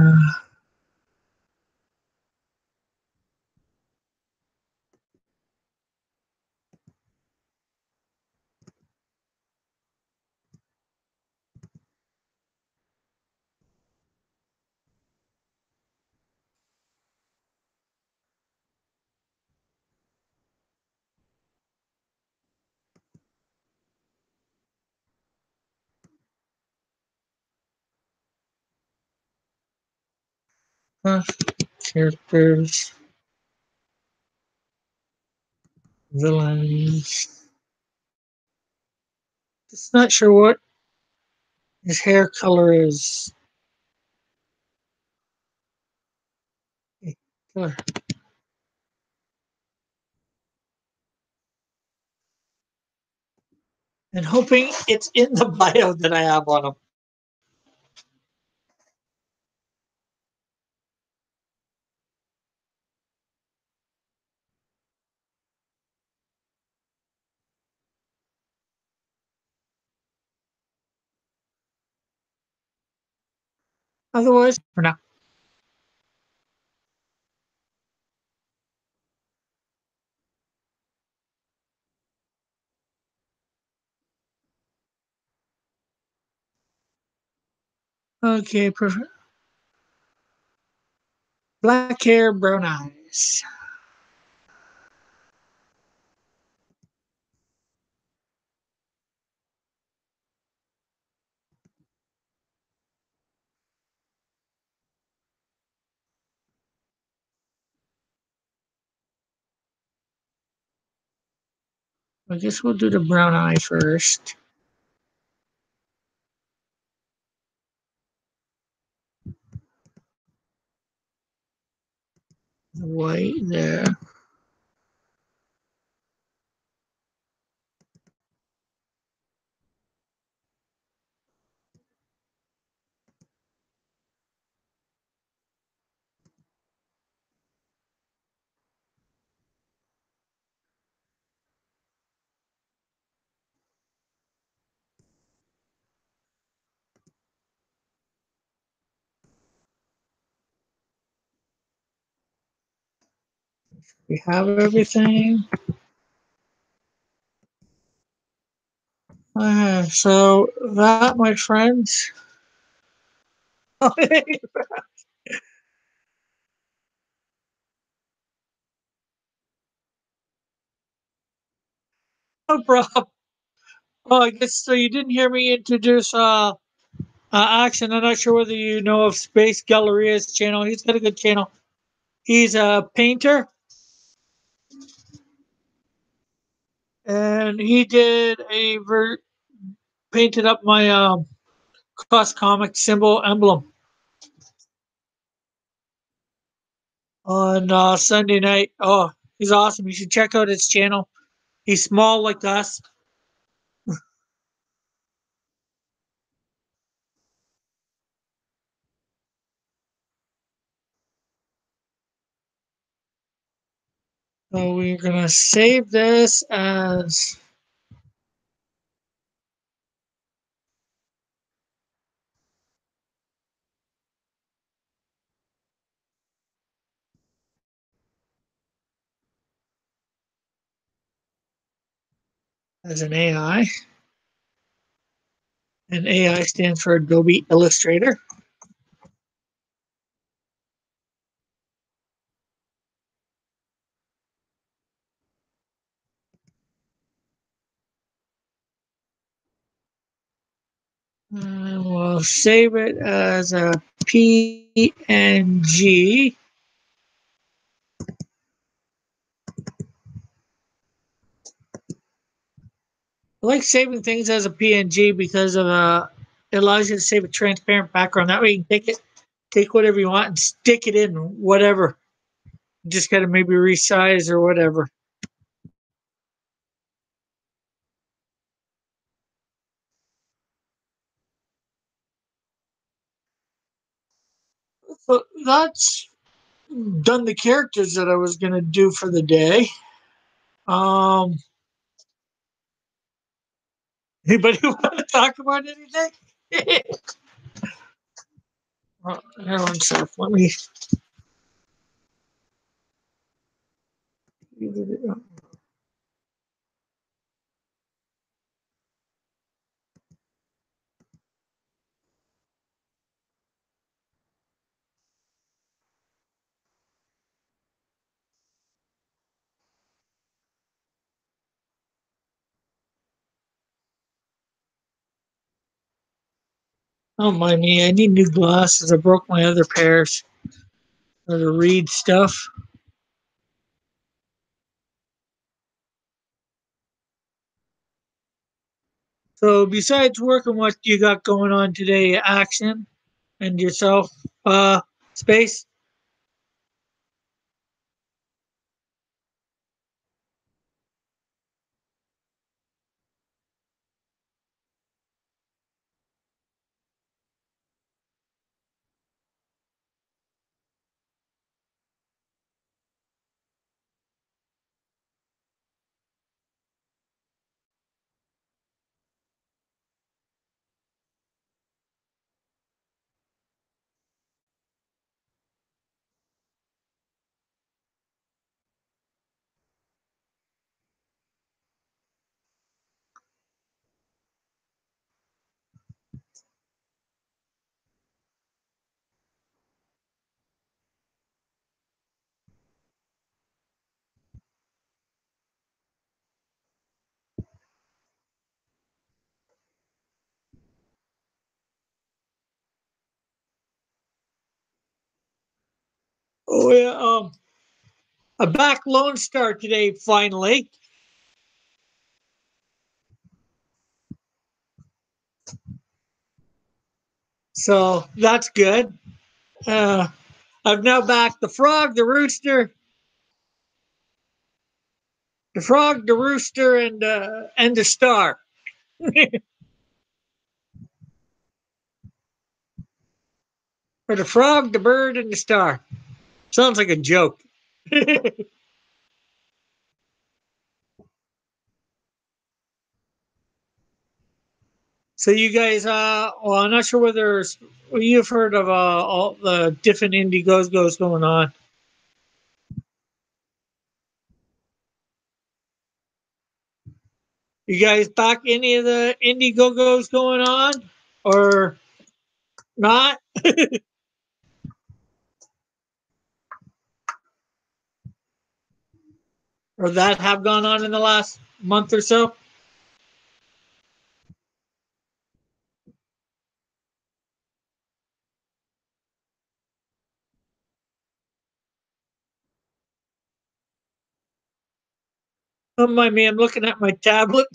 Characters, villains. Just not sure what his hair color is. Color. And hoping it's in the bio that I have on him. Otherwise, for now. Okay, perfect. Black hair, brown eyes. I guess we'll do the brown eye first. The white there. We have everything. So that, my friends. No problem. Oh, I guess so. You didn't hear me introduce Action. I'm not sure whether you know of Space Galleria's channel. He's got a good channel. He's a painter, and he did painted up my cross comic symbol emblem on Sunday night. Oh, he's awesome. You should check out his channel. He's small like us. So we're gonna save this as an AI. And AI stands for Adobe Illustrator. And we'll save it as a PNG. I like saving things as a PNG because of it allows you to save a transparent background. That way you can take whatever you want and stick it in whatever. Just gotta maybe resize or whatever. So that's done the characters that I was gonna do for the day. Um, Anybody want to talk about anything? Hang on, Seth. Let me. Don't mind me. I need new glasses. I broke my other pairs to read stuff. So, besides work and what you got going on today, action and yourself, space. Oh yeah. A back Lone Star today finally. So that's good. Uh, I've now backed the frog, the rooster, the rooster, and the star. Or the frog, the bird, and the star. Sounds like a joke. So you guys, well, I'm not sure whether you've heard of all the different Indigos goes going on. You guys back any of the Indiegogos going on, or not, or that have gone on in the last month or so? Don't mind me. I'm looking at my tablet,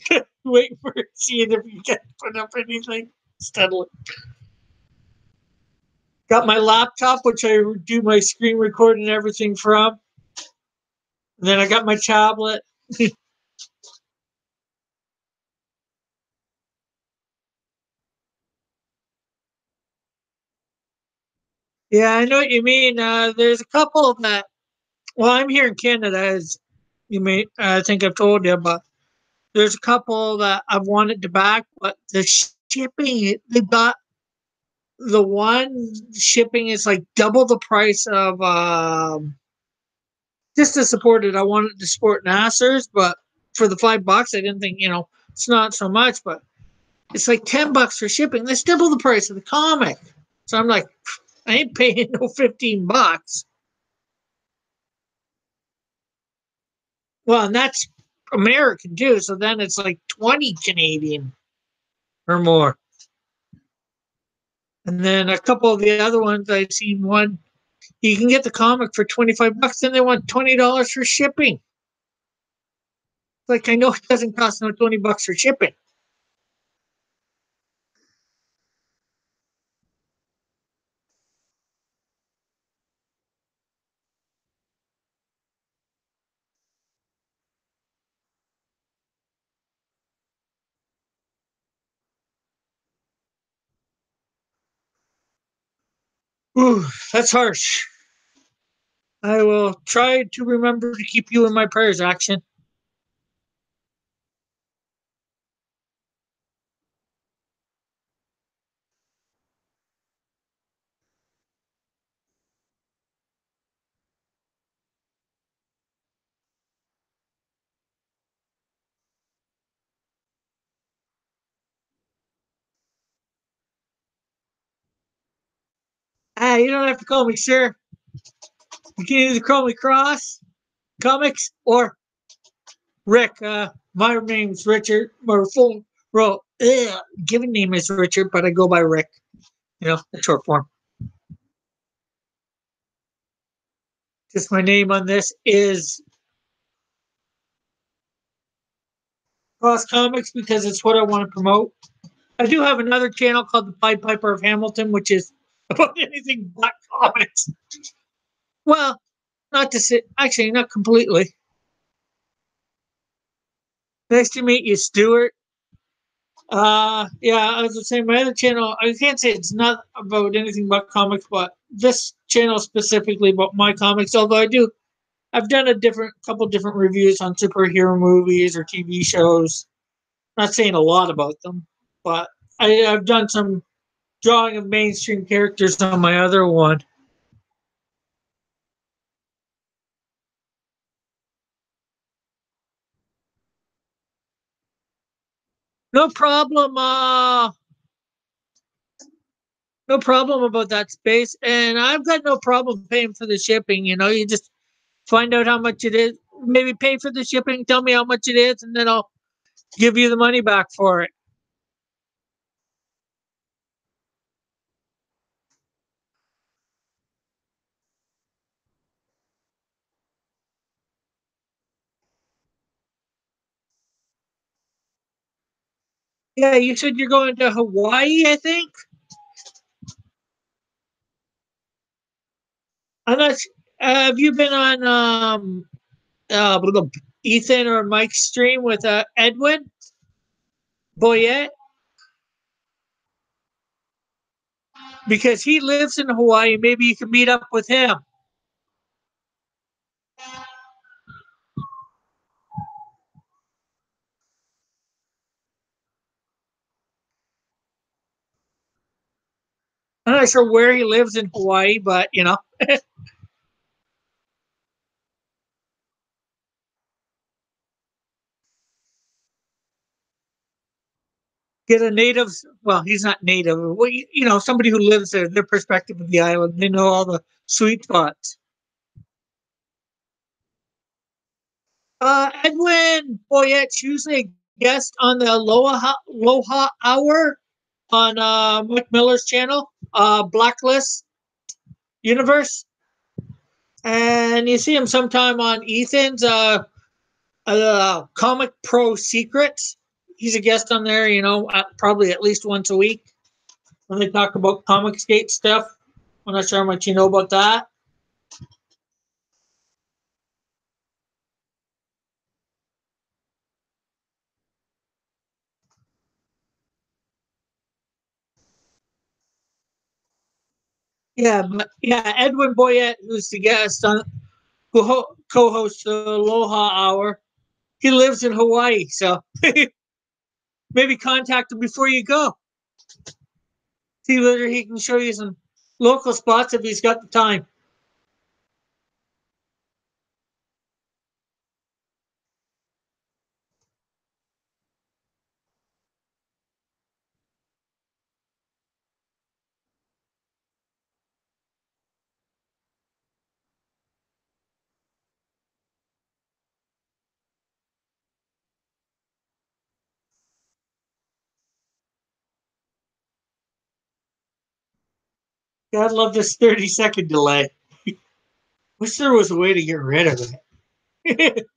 waiting for seeing if you can put up anything steadily. Got my laptop, which I do my screen recording and everything from. And then I got my tablet. Yeah, I know what you mean. There's a couple that. Well, I'm here in Canada, as you may. I think I've told you, but there's a couple that I've wanted to back, but the shipping. They got the one shipping is like double the price of. Just to support it, I wanted to support Nasser's, but for the $5, I didn't think it's not so much, but it's like $10 for shipping. That's double the price of the comic. So I'm like, I ain't paying no $15. Well, and that's American too. So then it's like 20 Canadian or more. And then a couple of the other ones I've seen one, you can get the comic for $25, and they want $20 for shipping. Like I know it doesn't cost no $20 for shipping. Ooh, that's harsh. I will try to remember to keep you in my prayers, Action. Ah, you don't have to call me sir. You can either call me Cross Comics or Rick. My name's Richard. My full given name is Richard, but I go by Rick. You know, the short form. Just my name on this is Cross Comics because it's what I want to promote. I do have another channel called the Pied Piper of Hamilton, which is about anything but comics. Well, not to say, actually, not completely. Nice to meet you, Stuart. Yeah, I was saying my other channel. I can't say it's not about anything but comics, but this channel specifically about my comics. Although I've done a couple different reviews on superhero movies or TV shows. Not saying a lot about them, but I've done some drawing of mainstream characters on my other one. No problem. No problem about that space, and I've got no problem paying for the shipping. You know, you just find out how much it is. Maybe pay for the shipping. Tell me how much it is, and then I'll give you the money back for it. Yeah, you said you're going to Hawaii. I think. I'm not. Have you been on Ethan or Mike's stream with Edwin Boyette? Because he lives in Hawaii. Maybe you can meet up with him. I'm not sure where he lives in Hawaii, but you know, get a native. Well, he's not native. Well, you know, somebody who lives there, their perspective of the island. They know all the sweet spots. Edwin Boyette's usually a guest on the Aloha Hour on Mike Miller's channel, Blacklist Universe, and you see him sometime on Ethan's Comic Pro Secrets. He's a guest on there, you know, probably at least once a week when they talk about Comic Skate stuff. I'm not sure how much you know about that. Yeah, but yeah, Edwin Boyette, who's the guest on who co-hosts the Aloha Hour, he lives in Hawaii, so maybe contact him before you go. See whether he can show you some local spots if he's got the time. God love this 30-second delay. Wish there was a way to get rid of it.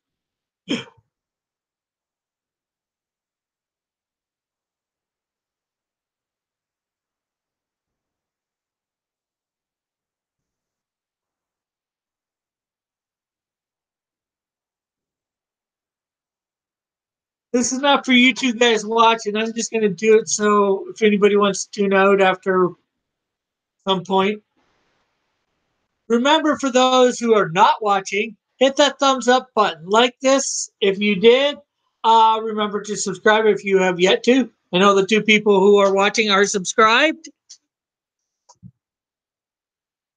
This is not for you two guys watching. I'm just going to do it so if anybody wants to tune out after some point, Remember, for those who are not watching, hit that thumbs up button. Like this if you did. Remember to subscribe if you have yet to. I know the two people who are watching are subscribed.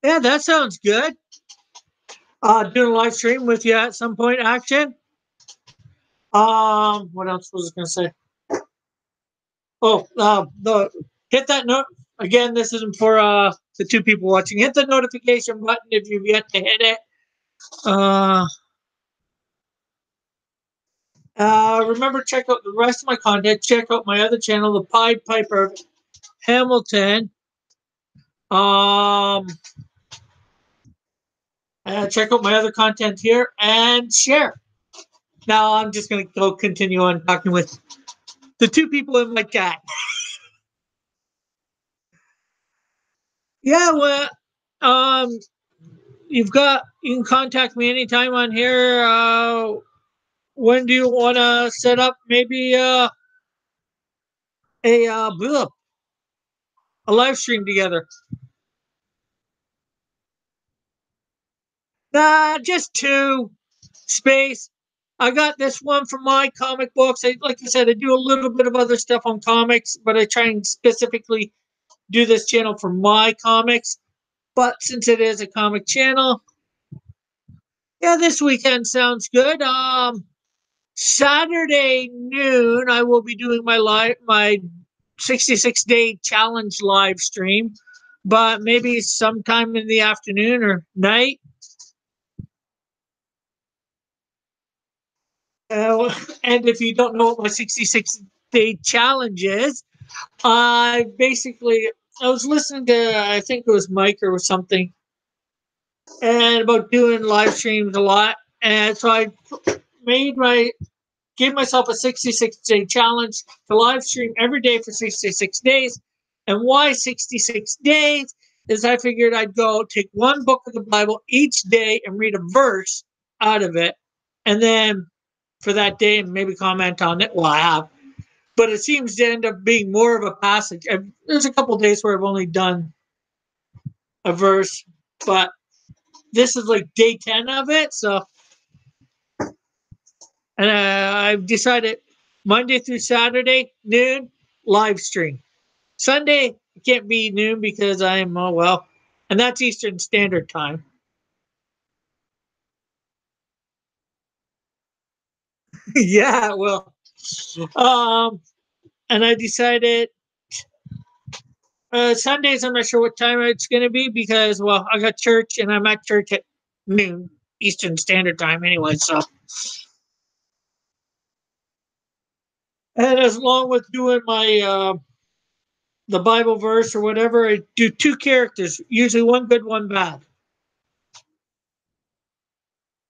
Yeah, that sounds good. Doing a live stream with you at some point, Action. What else was I going to say? Oh, the hit that note again. This isn't for the two people watching. Hit the notification button if you've yet to hit it. Uh, Remember, check out the rest of my content. Check out my other channel, the Pied Piper of Hamilton. Um, Check out my other content here and share. Now I'm just going to go continue on talking with the two people in my chat. Yeah, well, um, you can contact me anytime on here. When do you want to set up maybe a a live stream together? Just two space. I got this one for my comic books. Like I said, I do a little bit of other stuff on comics, but I try and specifically do this channel for my comics. But since it is a comic channel, yeah, this weekend sounds good. Saturday noon, I will be doing my 66-day challenge live stream, but maybe sometime in the afternoon or night. And if you don't know what my 66-day challenge is, I was listening to, I think it was Mike or something, and about doing live streams a lot. And so I made my gave myself a 66-day challenge to live stream every day for 66 days. And why 66 days? Is I figured I'd go take one book of the Bible each day and read a verse out of it. And then for that day, and maybe comment on it. Well, I have. But it seems to end up being more of a passage. There's a couple of days where I've only done a verse, but this is like day 10 of it. So, and I've decided Monday through Saturday, noon, live stream. Sunday, it can't be noon because I'm, oh, well, and that's Eastern Standard Time. Yeah, well, um, and I decided Sundays, I'm not sure what time it's going to be because, well, I got church and I'm at church at noon Eastern Standard Time anyway. So, and as long with doing my the Bible verse or whatever, I do two characters, usually one good, one bad.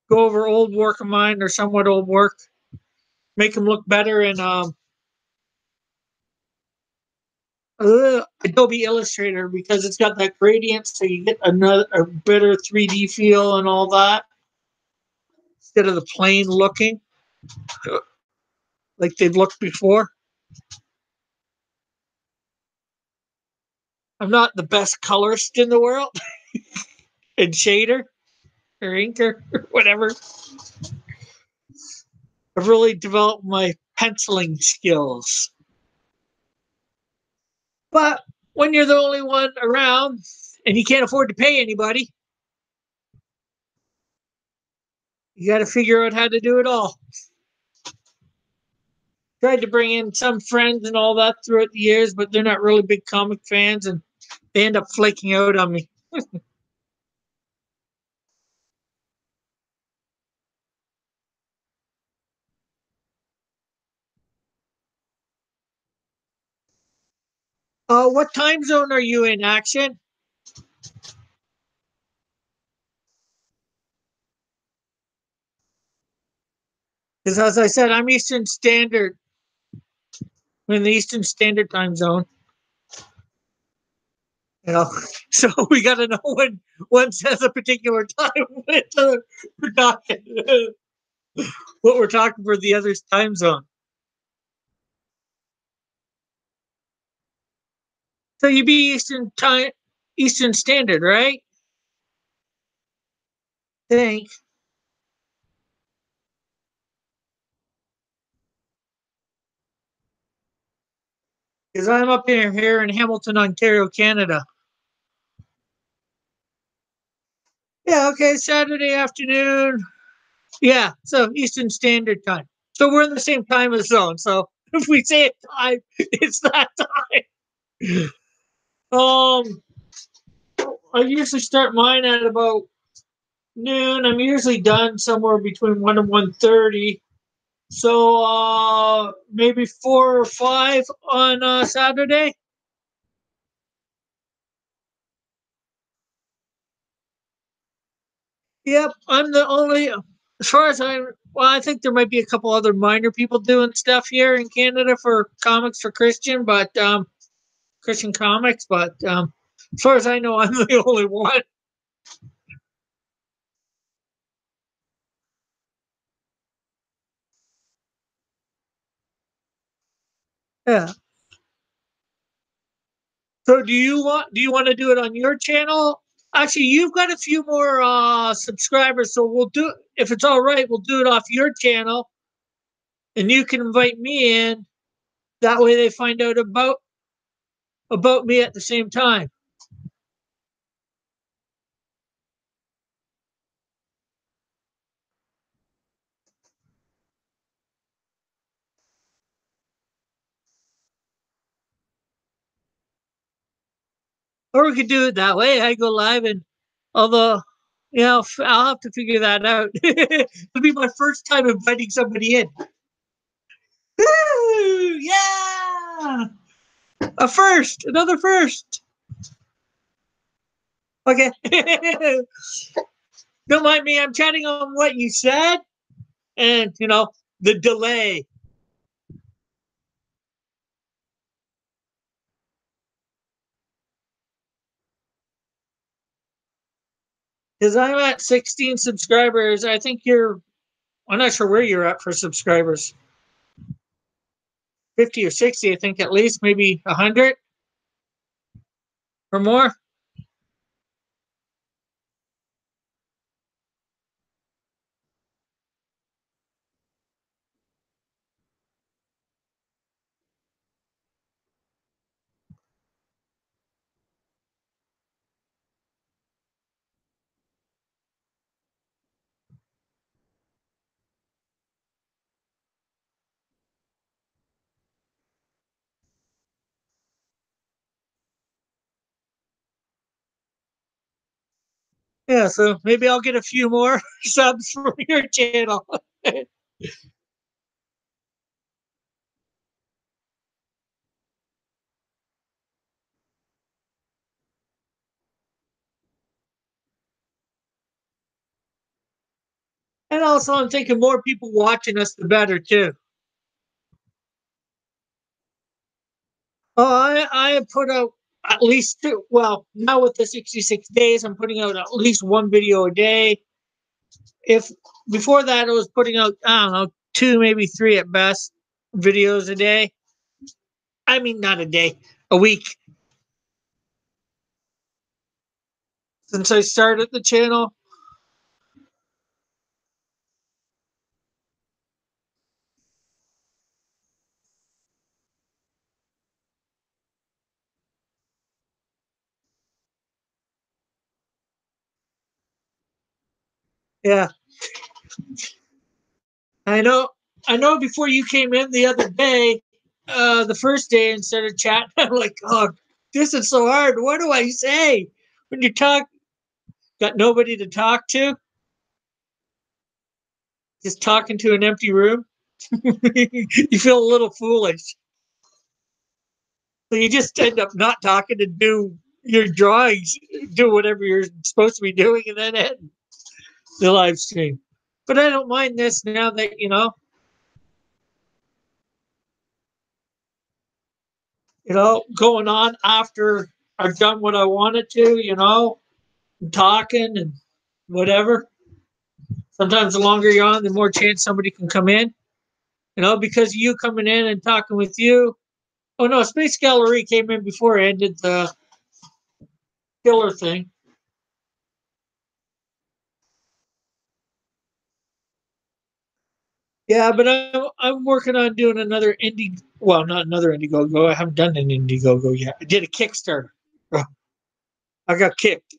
Go over old work of mine or somewhat old work, make them look better in Adobe Illustrator because it's got that gradient, so you get a better 3D feel and all that instead of the plain looking like they've looked before. I'm not the best colorist in the world, and shader or inker or whatever. I've really developed my penciling skills. But when you're the only one around and you can't afford to pay anybody, you got to figure out how to do it all. Tried to bring in some friends and all that throughout the years, but they're not really big comic fans and they end up flaking out on me. What time zone are you in, Action? Because as I said, I'm Eastern Standard, in the Eastern Standard Time zone. You know, so we got to know when one says a particular time we're talking, what we're talking for the other's time zone. So you be Eastern time, Eastern Standard, right? think. Because I'm up here in Hamilton, Ontario, Canada. Yeah, okay, Saturday afternoon. Yeah, so Eastern Standard Time. So we're in the same time zone. So if we say it time, it's that time. Um, I usually start mine at about noon. I'm usually done somewhere between 1 and 1:30. So maybe 4 or 5 on Saturday. Yep, I'm the only. As far as I think there might be a couple other minor people doing stuff here in Canada for comics for Christian, but Christian comics. But as far as I know, I'm the only one. Yeah. So do you want to do it on your channel? Actually, you've got a few more subscribers, so we'll do if it's all right. We'll do it off your channel, and you can invite me in. That way, they find out about me at the same time. Or we could do it that way. I go live, and although, I'll have to figure that out. It'll be my first time inviting somebody in. Woo! Yeah! A first, another first. Okay. Don't mind me. I'm chatting on what you said, and the delay. Because I'm at 16 subscribers. I think I'm not sure where you're at for subscribers. 50 or 60, I think at least, maybe 100 or more. Yeah, so maybe I'll get a few more subs for your channel. And also, I'm thinking more people watching us, the better, too. Oh, I put out at least two. Well, now with the 66 days, I'm putting out at least one video a day. If before that, I was putting out, I don't know, two, maybe three at best videos a day. I mean, not a day, a week. Since I started the channel. Yeah, I know. I know. Before you came in the other day, the first day, and started chatting, I'm like, oh, this is so hard. What do I say when you talk? Got nobody to talk to. Just talking to an empty room. You feel a little foolish. So you just end up not talking to do your drawings, do whatever you're supposed to be doing, and then end the live stream. But I don't mind this now that going on after I've done what I wanted to, talking and whatever. Sometimes the longer you're on, the more chance somebody can come in. Because you coming in and talking with you. Oh no, Space Gallery came in before I ended the killer thing. Yeah, but I'm working on doing another indie. Well, not another Indiegogo. I haven't done an Indiegogo yet. I did a Kickstarter. Oh, I got kicked.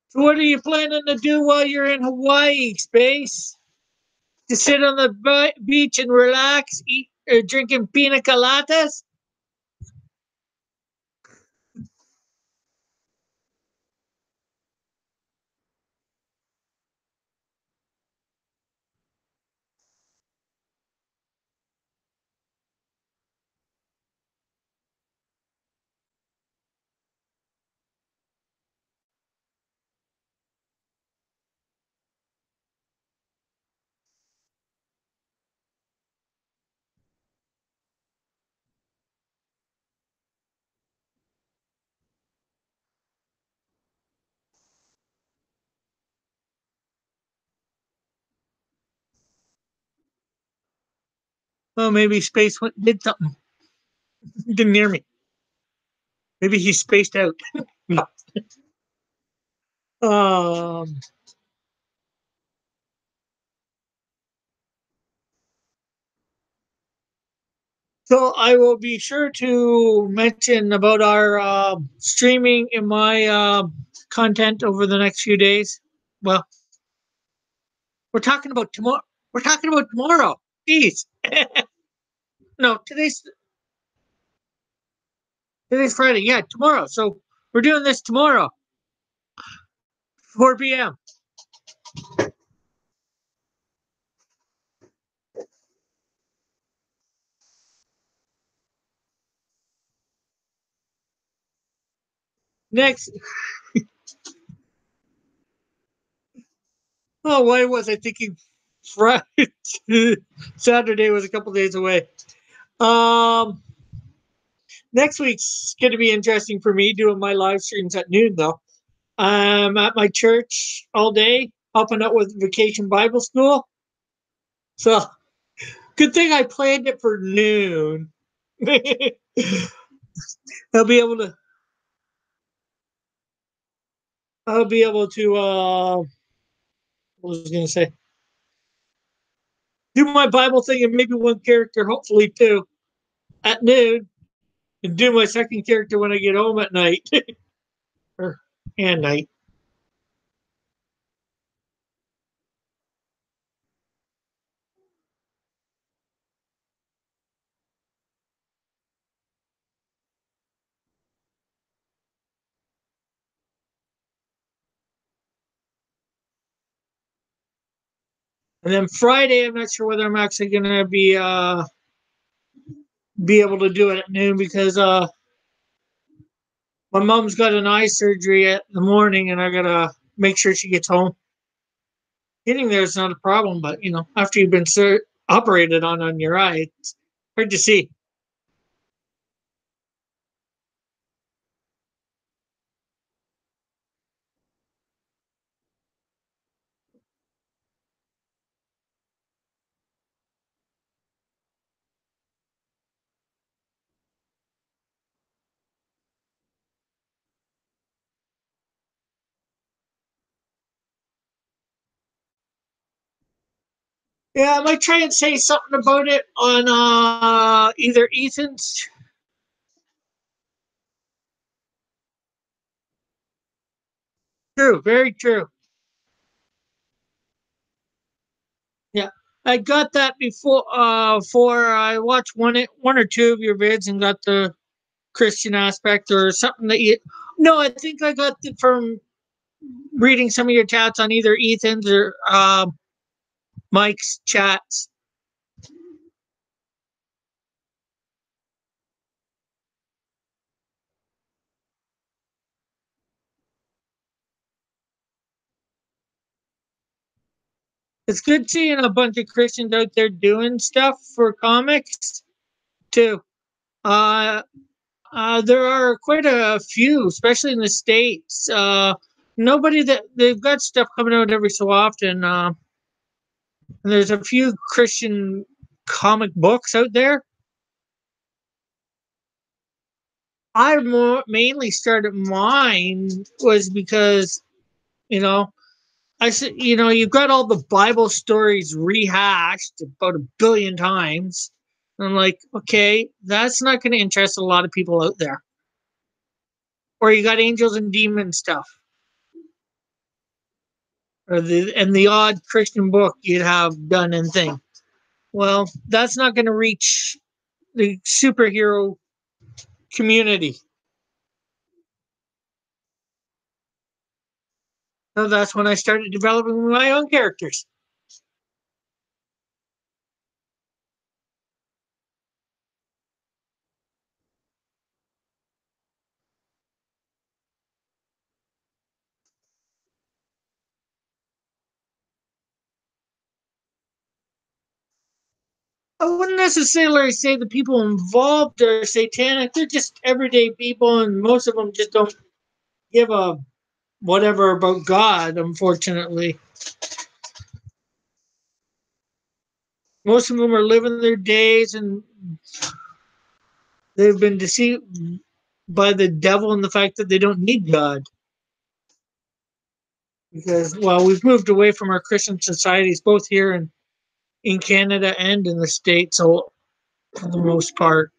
So what are you planning to do while you're in Hawaii, Space? To sit on the beach and relax, eat, drinking pina coladas? Well, maybe Space went did something. Didn't hear me. Maybe he spaced out. No. Um. So I will be sure to mention about our streaming in my content over the next few days. Well, we're talking about tomorrow. We're talking about tomorrow. Jeez. No, today's Friday. Yeah, tomorrow. So we're doing this tomorrow, 4 p.m. Next. Oh, why was I thinking Friday? Saturday was a couple days away. Um, Next week's going to be interesting for me doing my live streams at noon, though. I'm at my church all day, helping out with Vacation Bible School. So, good thing I planned it for noon. I'll be able to. I'll be able to. What was I going to say? Do my Bible thing and maybe one character, hopefully two, at noon, and do my second character when I get home at night or and night. And then Friday, I'm not sure whether I'm actually going to be able to do it at noon because my mom's got an eye surgery at the morning, and I gotta make sure she gets home. Getting there is not a problem, but after you've been operated on your eye, it's hard to see. Yeah, I might try and say something about it on either Ethan's. True, very true. Yeah, I got that before. For I watched one or two of your vids and got the Christian aspect or something that you. No, I think I got it from reading some of your chats on either Ethan's or Mike's chats. It's good seeing a bunch of Christians out there doing stuff for comics too. Uh, There are quite a few, especially in the States. Nobody that they've got stuff coming out every so often. And there's a few Christian comic books out there. Mainly started mine was because, you know, I said, you've got all the Bible stories rehashed about a billion times. And I'm like, okay, that's not going to interest a lot of people out there. Or you got angels and demons stuff, or the odd Christian book you'd have done and thing. Well, that's not going to reach the superhero community. So that's when I started developing my own characters. I wouldn't necessarily say the people involved are satanic. They're just everyday people, and most of them just don't give a whatever about God, unfortunately. Most of them are living their days, and they've been deceived by the devil and the fact that they don't need God. Because, well, we've moved away from our Christian societies, both here and in Canada and in the States, so for the most part.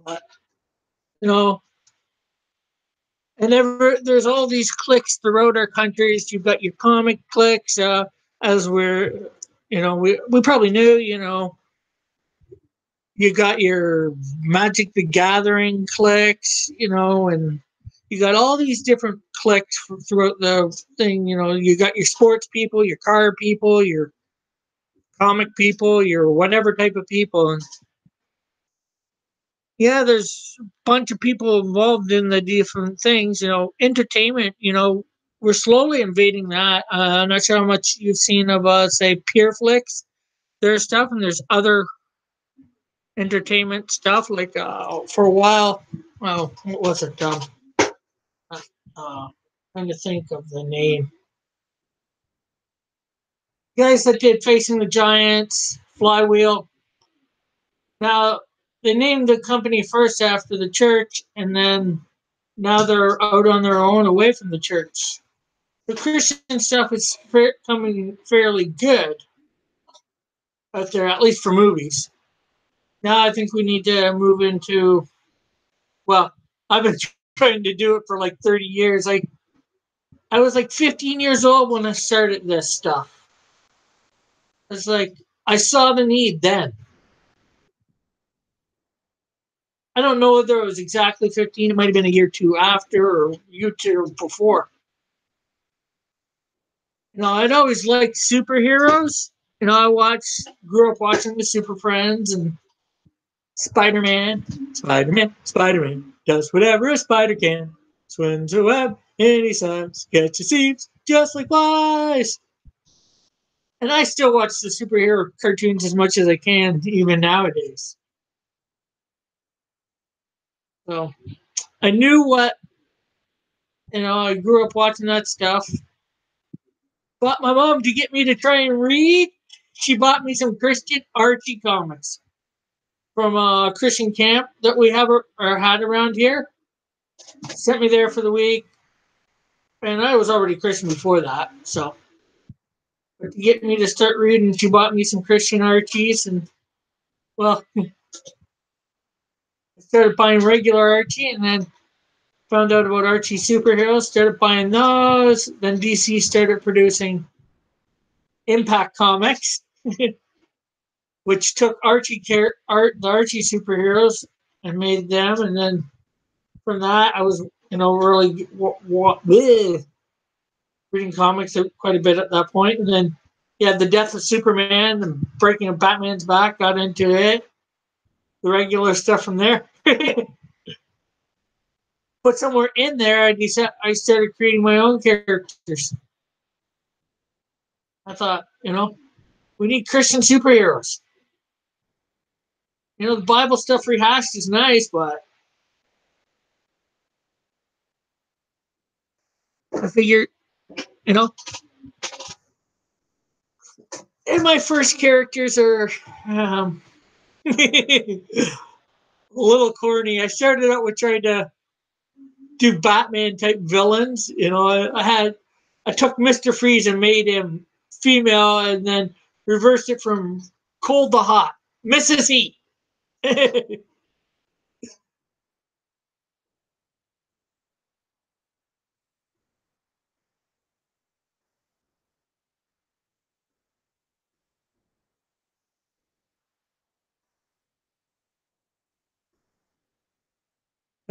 But, you know, and there's all these cliques throughout our countries. You've got your comic cliques, as we probably knew, you got your Magic the Gathering cliques, and you got all these different cliques throughout the thing. You got your sports people, your car people, your comic people, your whatever type of people. And yeah, there's a bunch of people involved in the different things. Entertainment. We're slowly invading that. I'm not sure how much you've seen of, say, PureFlix. There's stuff, and there's other entertainment stuff. Like for a while, well, what was it? Trying to think of the name. Guys that did Facing the Giants, Flywheel. Now they named the company first after the church, and then now they're out on their own, away from the church. The Christian stuff is coming fairly good out there, at least for movies. Now I think we need to move into. Well, I've been trying to do it for like 30 years. I was like 15 years old when I started this stuff. It's like I saw the need then. I don't know whether it was exactly 15. It might have been a year or two after, or a year or two before. I'd always liked superheroes. Grew up watching the Super Friends and Spider-Man. Spider-Man, Spider-Man does whatever a spider can. Swims a web any size, catches thieves just like flies. And I still watch the superhero cartoons as much as I can, even nowadays. So I knew I grew up watching that stuff. But my mom, to get me to try and read, she bought me some Christian Archie comics from a Christian camp that we have or had around here. Sent me there for the week. And I was already Christian before that. So, but to get me to start reading, she bought me some Christian Archies. And, well, I started buying regular Archie, and then found out about Archie superheroes, started buying those. Then DC started producing Impact Comics, which took the Archie superheroes and made them. And then from that, I was really reading comics quite a bit at that point. And then you had the death of Superman and breaking of Batman's back, got into it. The regular stuff from there. But somewhere in there, I started creating my own characters. I thought, we need Christian superheroes. The Bible stuff rehashed is nice, but I figured, you know, and my first characters are a little corny. I started out with trying to do Batman type villains. I took Mr. Freeze and made him female, and then reversed it from cold to hot, Mrs. Heat.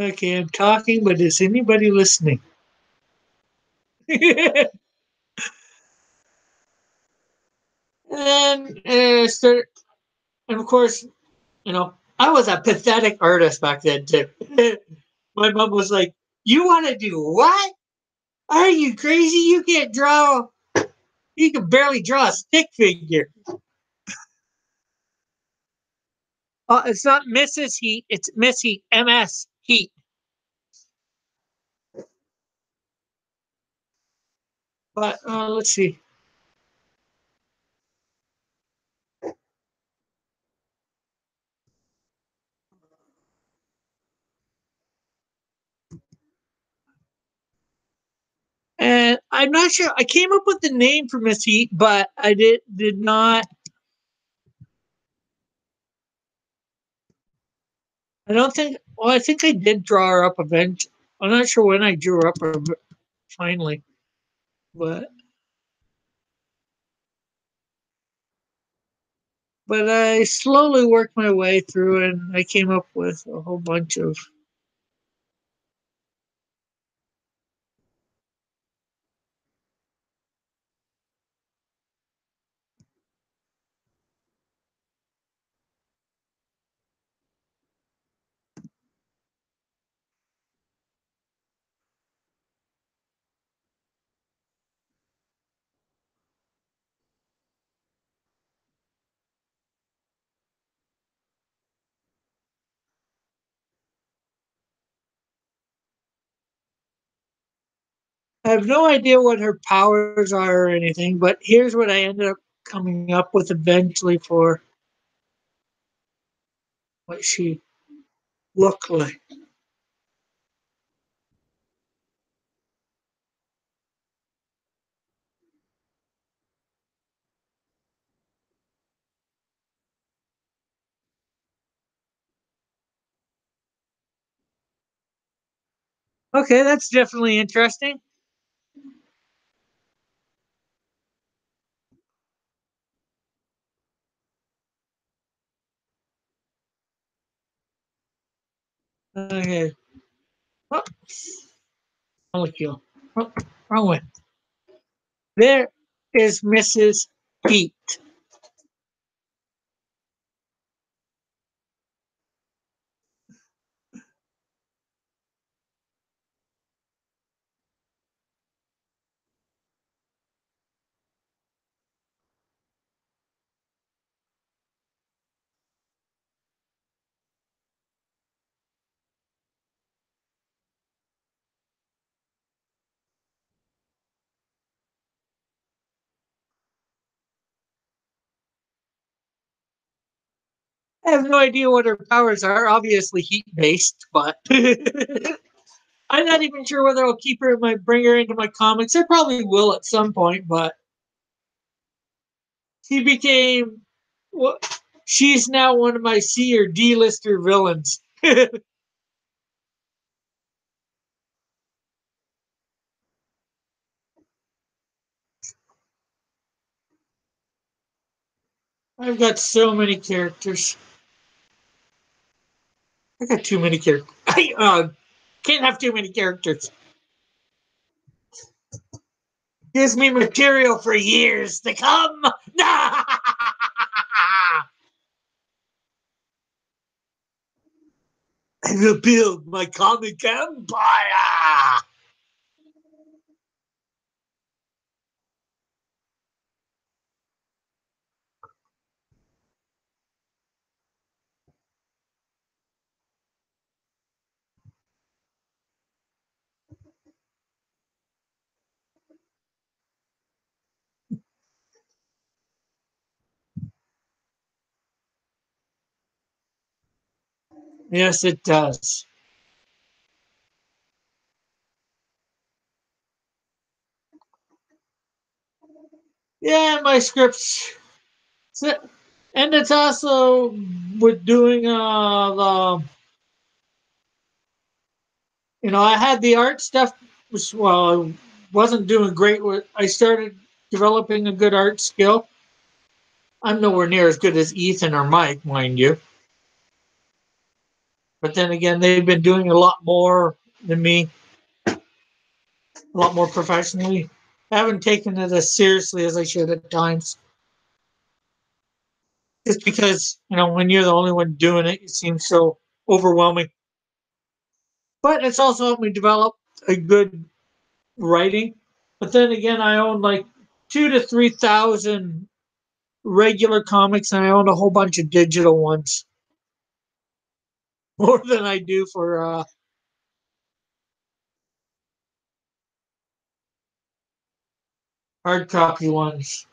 Okay, I'm talking, but is anybody listening? And then started, and of course, I was a pathetic artist back then too. My mom was like, "You want to do what? Are you crazy? You can't draw. You can barely draw a stick figure." It's not Mrs. Heat. It's Miss Heat. MS Heat. But let's see. And I'm not sure. I came up with the name for Miss Heat, but I did not. I don't think. Well, I think I did draw her up eventually. I'm not sure when I drew her up finally, but I slowly worked my way through, and I came up with a whole bunch of. I have no idea what her powers are or anything, but here's what I ended up coming up with eventually for what she looked like. Okay, that's definitely interesting. Okay. Oh, molecule. Oh, wrong one. There is Mrs. Heat. I have no idea what her powers are. Obviously heat based, but I'm not even sure whether I'll keep her in bring her into my comics. I probably will at some point, but she became well, she's now one of my C or D lister villains. I've got so many characters. I got too many characters. Can't have too many characters. Gives me material for years to come. I will build my comic empire. Yes, it does. Yeah, my scripts. And it's also with doing the, I had the art stuff, which, well, I wasn't doing great with. I started developing a good art skill. I'm nowhere near as good as Ethan or Mike, mind you. But then again, they've been doing a lot more than me, a lot more professionally. I haven't taken it as seriously as I should at times. Just because, when you're the only one doing it, it seems so overwhelming. But it's also helped me develop a good writing. But then again, I own like 2 to 3 thousand regular comics, and I own a whole bunch of digital ones, more than I do for hard copy ones.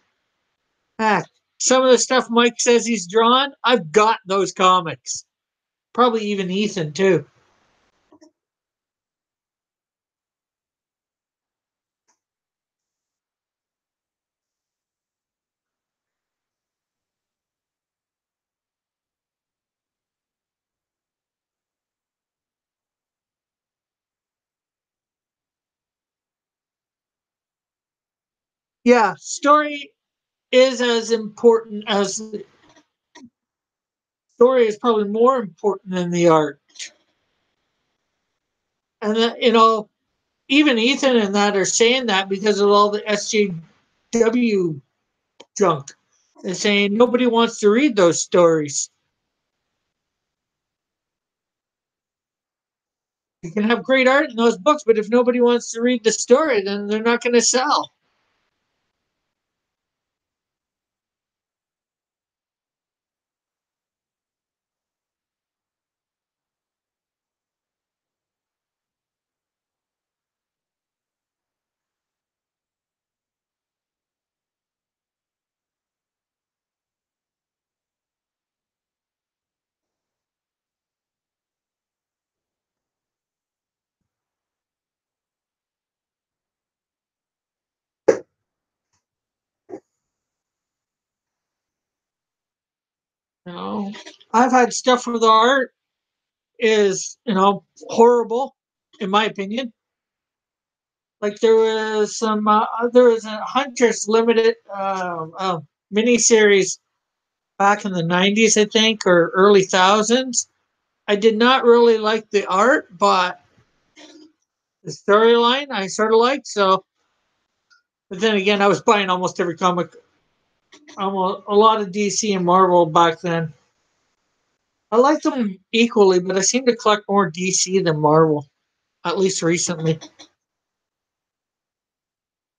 Heck, some of the stuff Mike says he's drawn, I've got those comics. Probably even Ethan too. Yeah, story is as important as story is probably more important than the art. And that, even Ethan and that are saying that because of all the SJW junk. They're saying nobody wants to read those stories. You can have great art in those books, but if nobody wants to read the story, then they're not going to sell. You know, I've had stuff where the art is, horrible, in my opinion. Like there was a Huntress limited miniseries back in the '90s, I think, or early thousands. I did not really like the art, but the storyline I sort of liked. So, but then again, I was buying almost every comic, almost a lot of DC and Marvel back then. I like them equally, but I seem to collect more DC than Marvel, at least recently.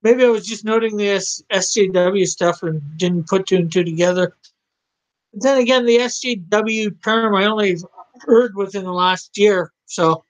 Maybe I was just noting the SJW stuff and didn't put two and two together. But then again, the SJW term I only heard within the last year, so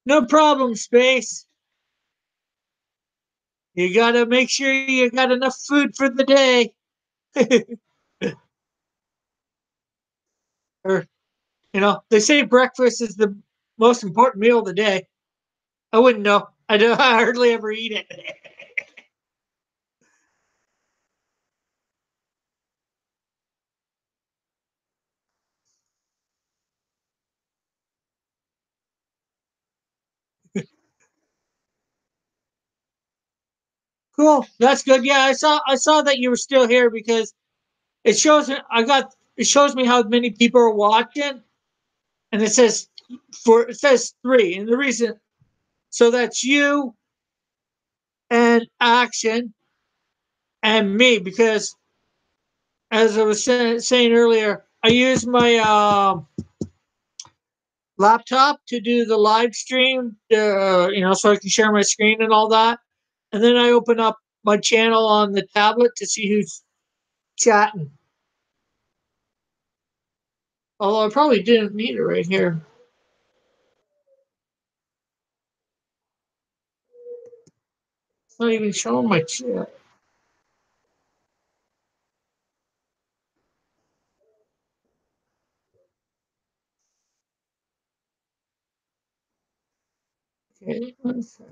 no problem, Space. You gotta make sure you got enough food for the day. Or, they say breakfast is the most important meal of the day. I wouldn't know. I hardly ever eat it. Cool. That's good. Yeah, I saw that you were still here because it shows it shows me how many people are watching, and it says three, and the reason so that's you and Action and me because as I was saying earlier, I use my laptop to do the live stream, so I can share my screen and all that, and then I open up my channel on the tablet to see who's chatting. Although I probably didn't need it right here. It's not even showing my chat. Okay, one sec.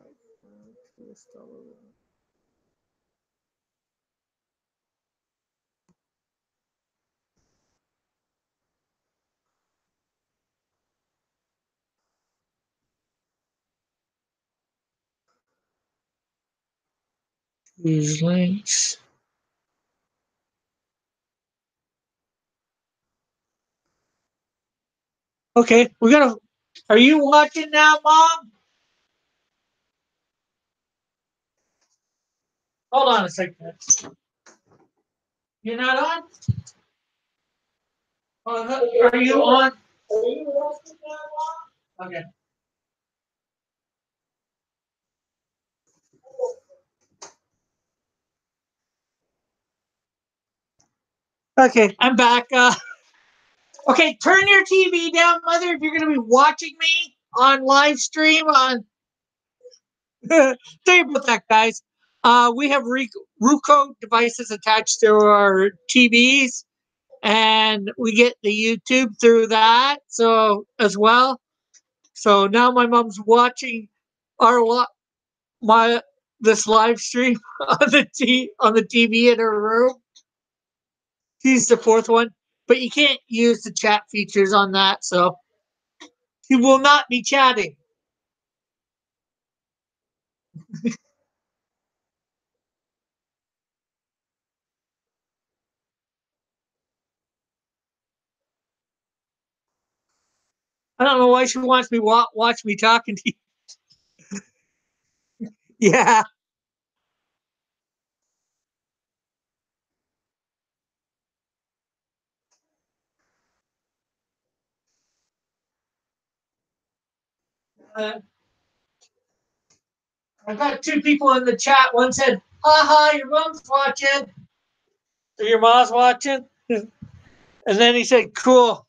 These links. Okay, we're gonna. Are you watching now, Mom? Hold on a second. You're not on? Are you on? Are you watching now, Mom? Okay. Okay, I'm back. Okay, turn your TV down, Mother, if you're going to be watching me on live stream. Sorry about that, guys. We have Ruco devices attached to our TVs, and we get the YouTube through that. So as well. So now my mom's watching our my this live stream on the TV in her room. She's the fourth one, but you can't use the chat features on that, so she will not be chatting. I don't know why she wants me watch me talking to you. Yeah. Uh, I've got two people in the chat. One said, "Haha, your mom's watching." Or your mom's watching. And then he said, "Cool."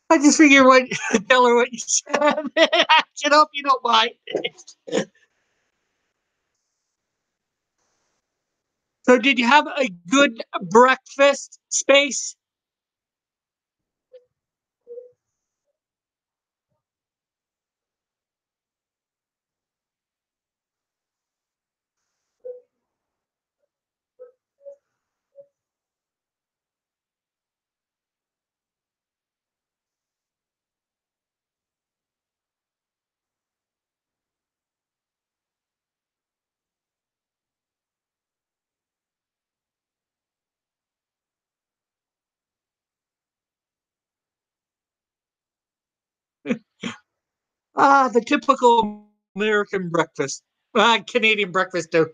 I just figured what tell her what you said. I hope you don't mind. So, did you have a good breakfast, Space? The typical American breakfast. Canadian breakfast too.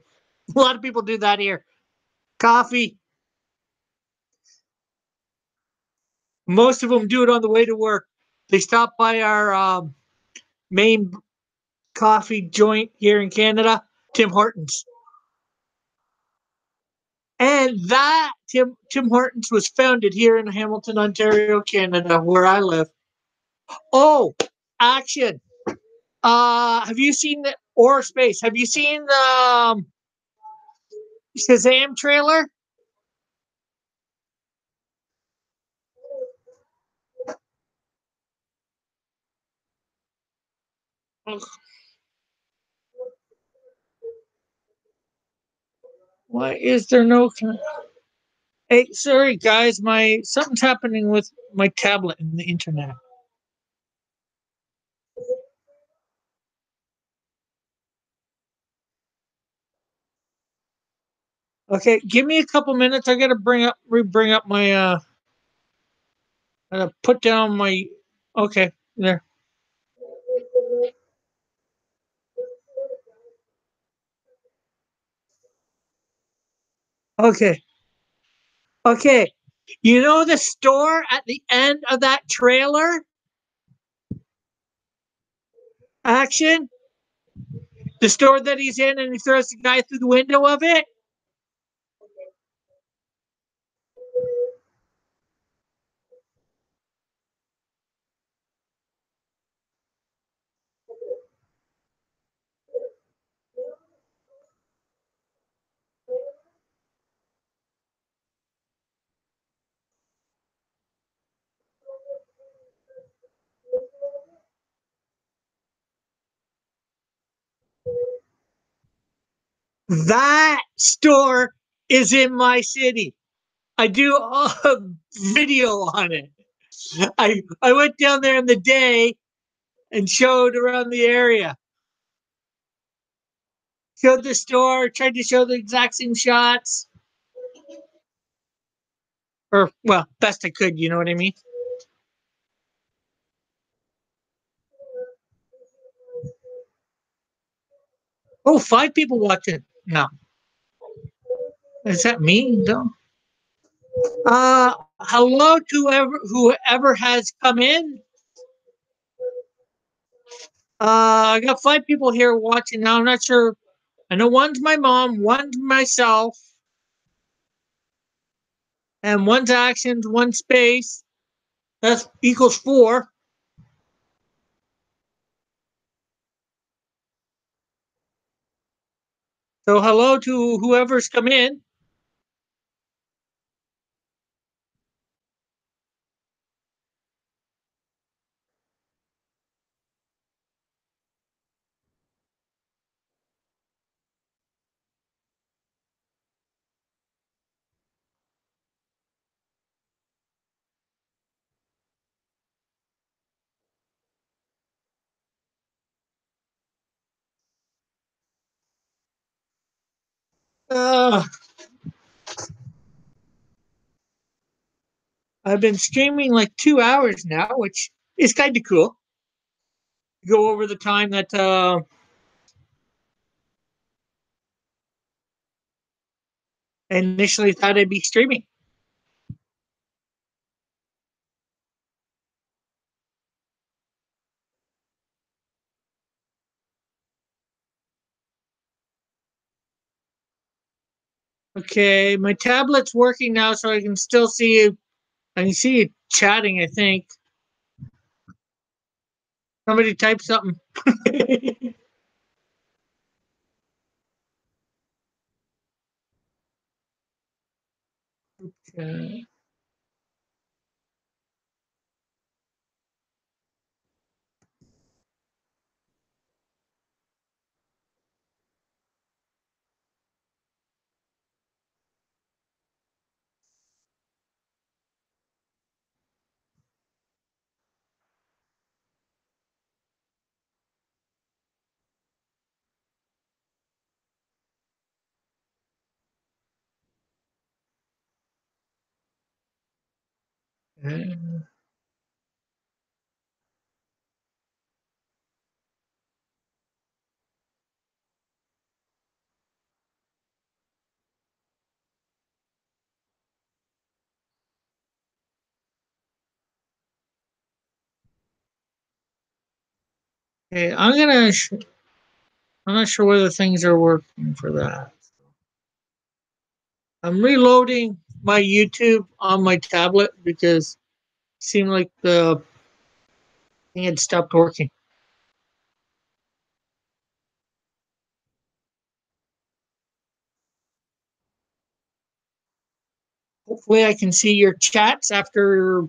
A lot of people do that here. Coffee. Most of them do it on the way to work. They stop by our main coffee joint here in Canada, Tim Hortons. And that Tim Hortons was founded here in Hamilton, Ontario, Canada, where I live. Oh, Action. Have you seen the or Space? Have you seen the Shazam trailer? Why is there no? Hey, sorry guys, my something's happening with my tablet and the internet. Okay, give me a couple minutes. I gotta bring up my I gotta put down my. Okay, there. Okay, okay. You know the store at the end of that trailer action? The store that he's in and he throws the guy through the window of it? That store is in my city. I do a video on it. I went down there in the day and showed around the area. Showed the store, tried to show the exact same shots. Or, well, best I could, you know what I mean? Oh, 5 people watching now. Is that me? No. Hello to whoever has come in. I got 5 people here watching now. I'm not sure. I know one's my mom, one's myself, and one's actions, one space. That equals 4. So hello to whoever's come in. Uh, I've been streaming like 2 hours now, which is kind of cool. Go over the time that I initially thought I'd be streaming. Okay, my tablet's working now, so I can still see you. I can see you chatting. I think somebody type something. uh, okay, I'm not sure whether things are working for that. I'm reloading my YouTube on my tablet because it seemed like the thing had stopped working. Hopefully, I can see your chats after.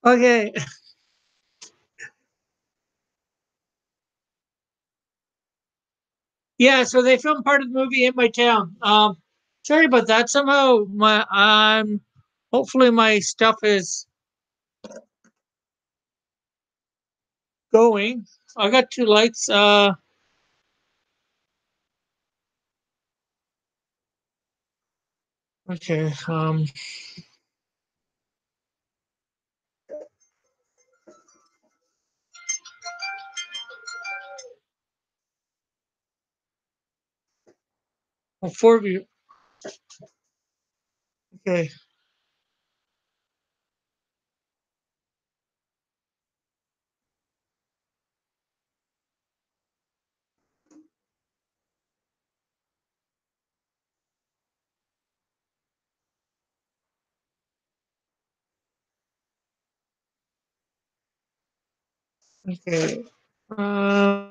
Okay. Yeah, so they filmed part of the movie in my town. Sorry about that. Somehow my hopefully my stuff is going. I got two lights. Okay. 4 of you. Okay. Okay. Um.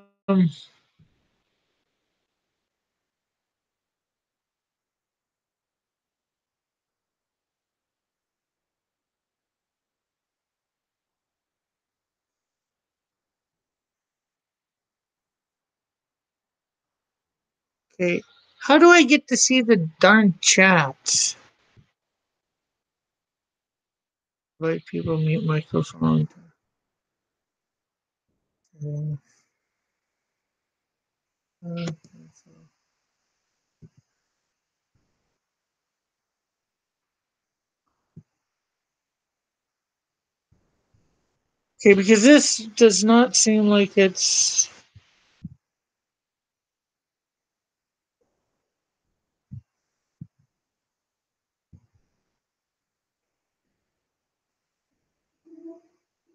Okay. How do I get to see the darn chats? Invite people, mute microphone. Uh, Okay, because this does not seem like it's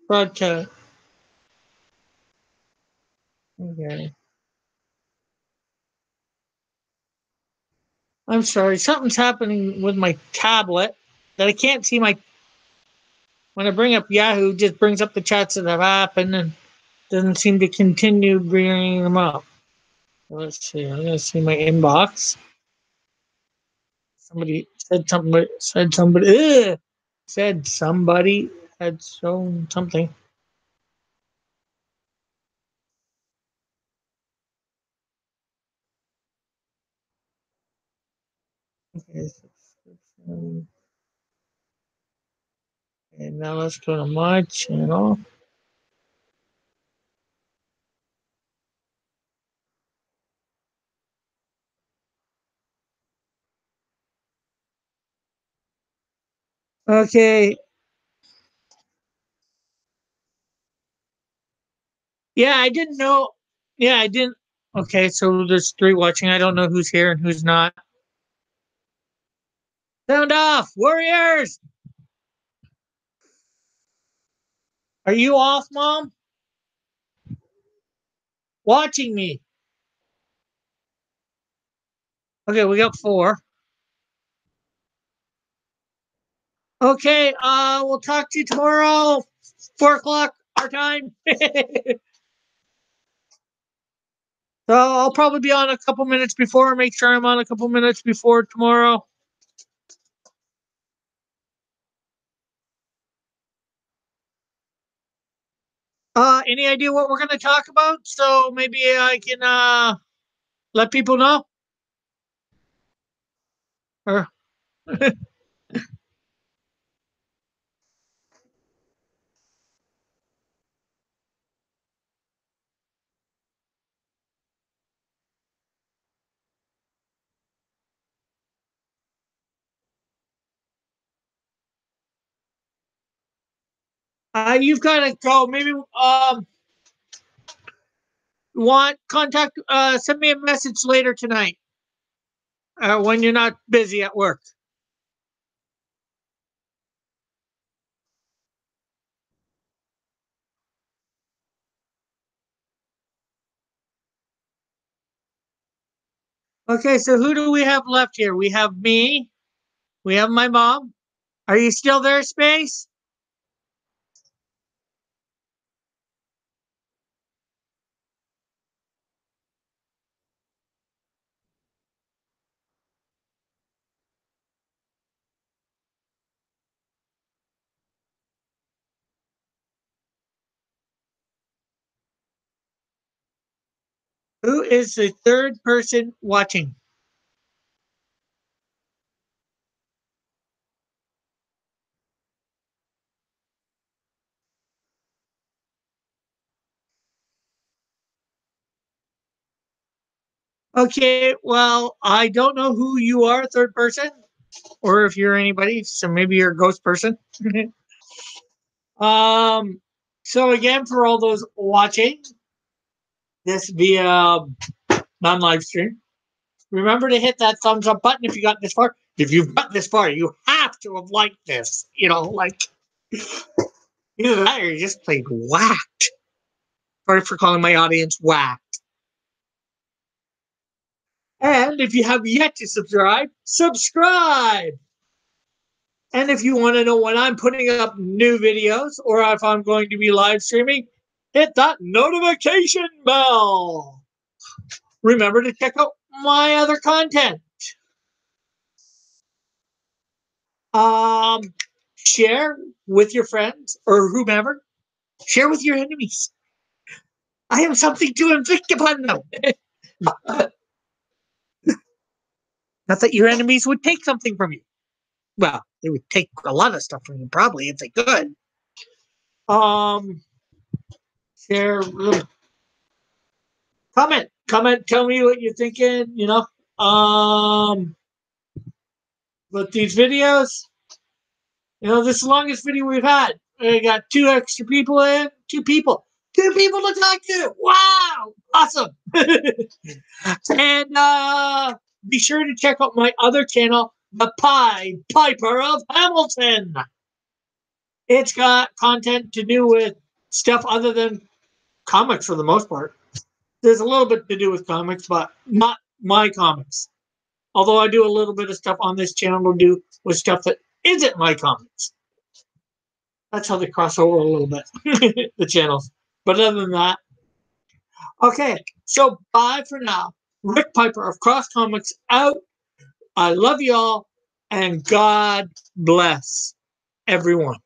broadcast. Okay. I'm sorry. Something's happening with my tablet that I can't see my. When I bring up Yahoo, it just brings up the chats that have happened and doesn't seem to continue bringing them up. Let's see. I'm gonna see my inbox. Somebody said something. Said somebody. Said somebody had shown something. Okay, subscription. And now let's go to my channel. Okay. Yeah, I didn't know. Yeah, I didn't. Okay, so there's three watching. I don't know who's here and who's not. Sound off, warriors! Are you off, Mom? Watching me. Okay, we got four. Okay, we'll talk to you tomorrow, 4 o'clock our time. So I'll probably be on a couple minutes before. Make sure I'm on a couple minutes before tomorrow. Any idea what we're gonna talk about? So maybe I can let people know. Or you've got to go. Maybe want contact. Send me a message later tonight when you're not busy at work. Okay, so who do we have left here? We have me. We have my mom. Are you still there, Space? Who is the third person watching? Okay, well, I don't know who you are, third person, or if you're anybody, so maybe you're a ghost person. um, so again, for all those watching this via non-live stream, remember to hit that thumbs up button if you got this far. If you've got this far, you have to have liked this. Like either that or you just played whacked. Sorry for calling my audience whacked. And if you have yet to subscribe, subscribe. And if you want to know when I'm putting up new videos or if I'm going to be live streaming, hit that notification bell. Remember to check out my other content. Um, Share with your friends or whomever. Share with your enemies. I have something to inflict upon them. Not that your enemies would take something from you. Well, they would take a lot of stuff from you, probably, if they could. Um, Share, comment, tell me what you're thinking, But these videos, this is the longest video we've had. We got two extra people in, two people to talk to. Wow, awesome. And be sure to check out my other channel, The Pied Piper of Hamilton. It's got content to do with stuff other than comics for the most part. There's a little bit to do with comics, but not my comics. Although I do a little bit of stuff on this channel to do with stuff that isn't my comics. That's how they cross over a little bit, the channels. But other than that, okay. So bye for now. Rick Piper of Cross Comics out. I love you all, and God bless everyone.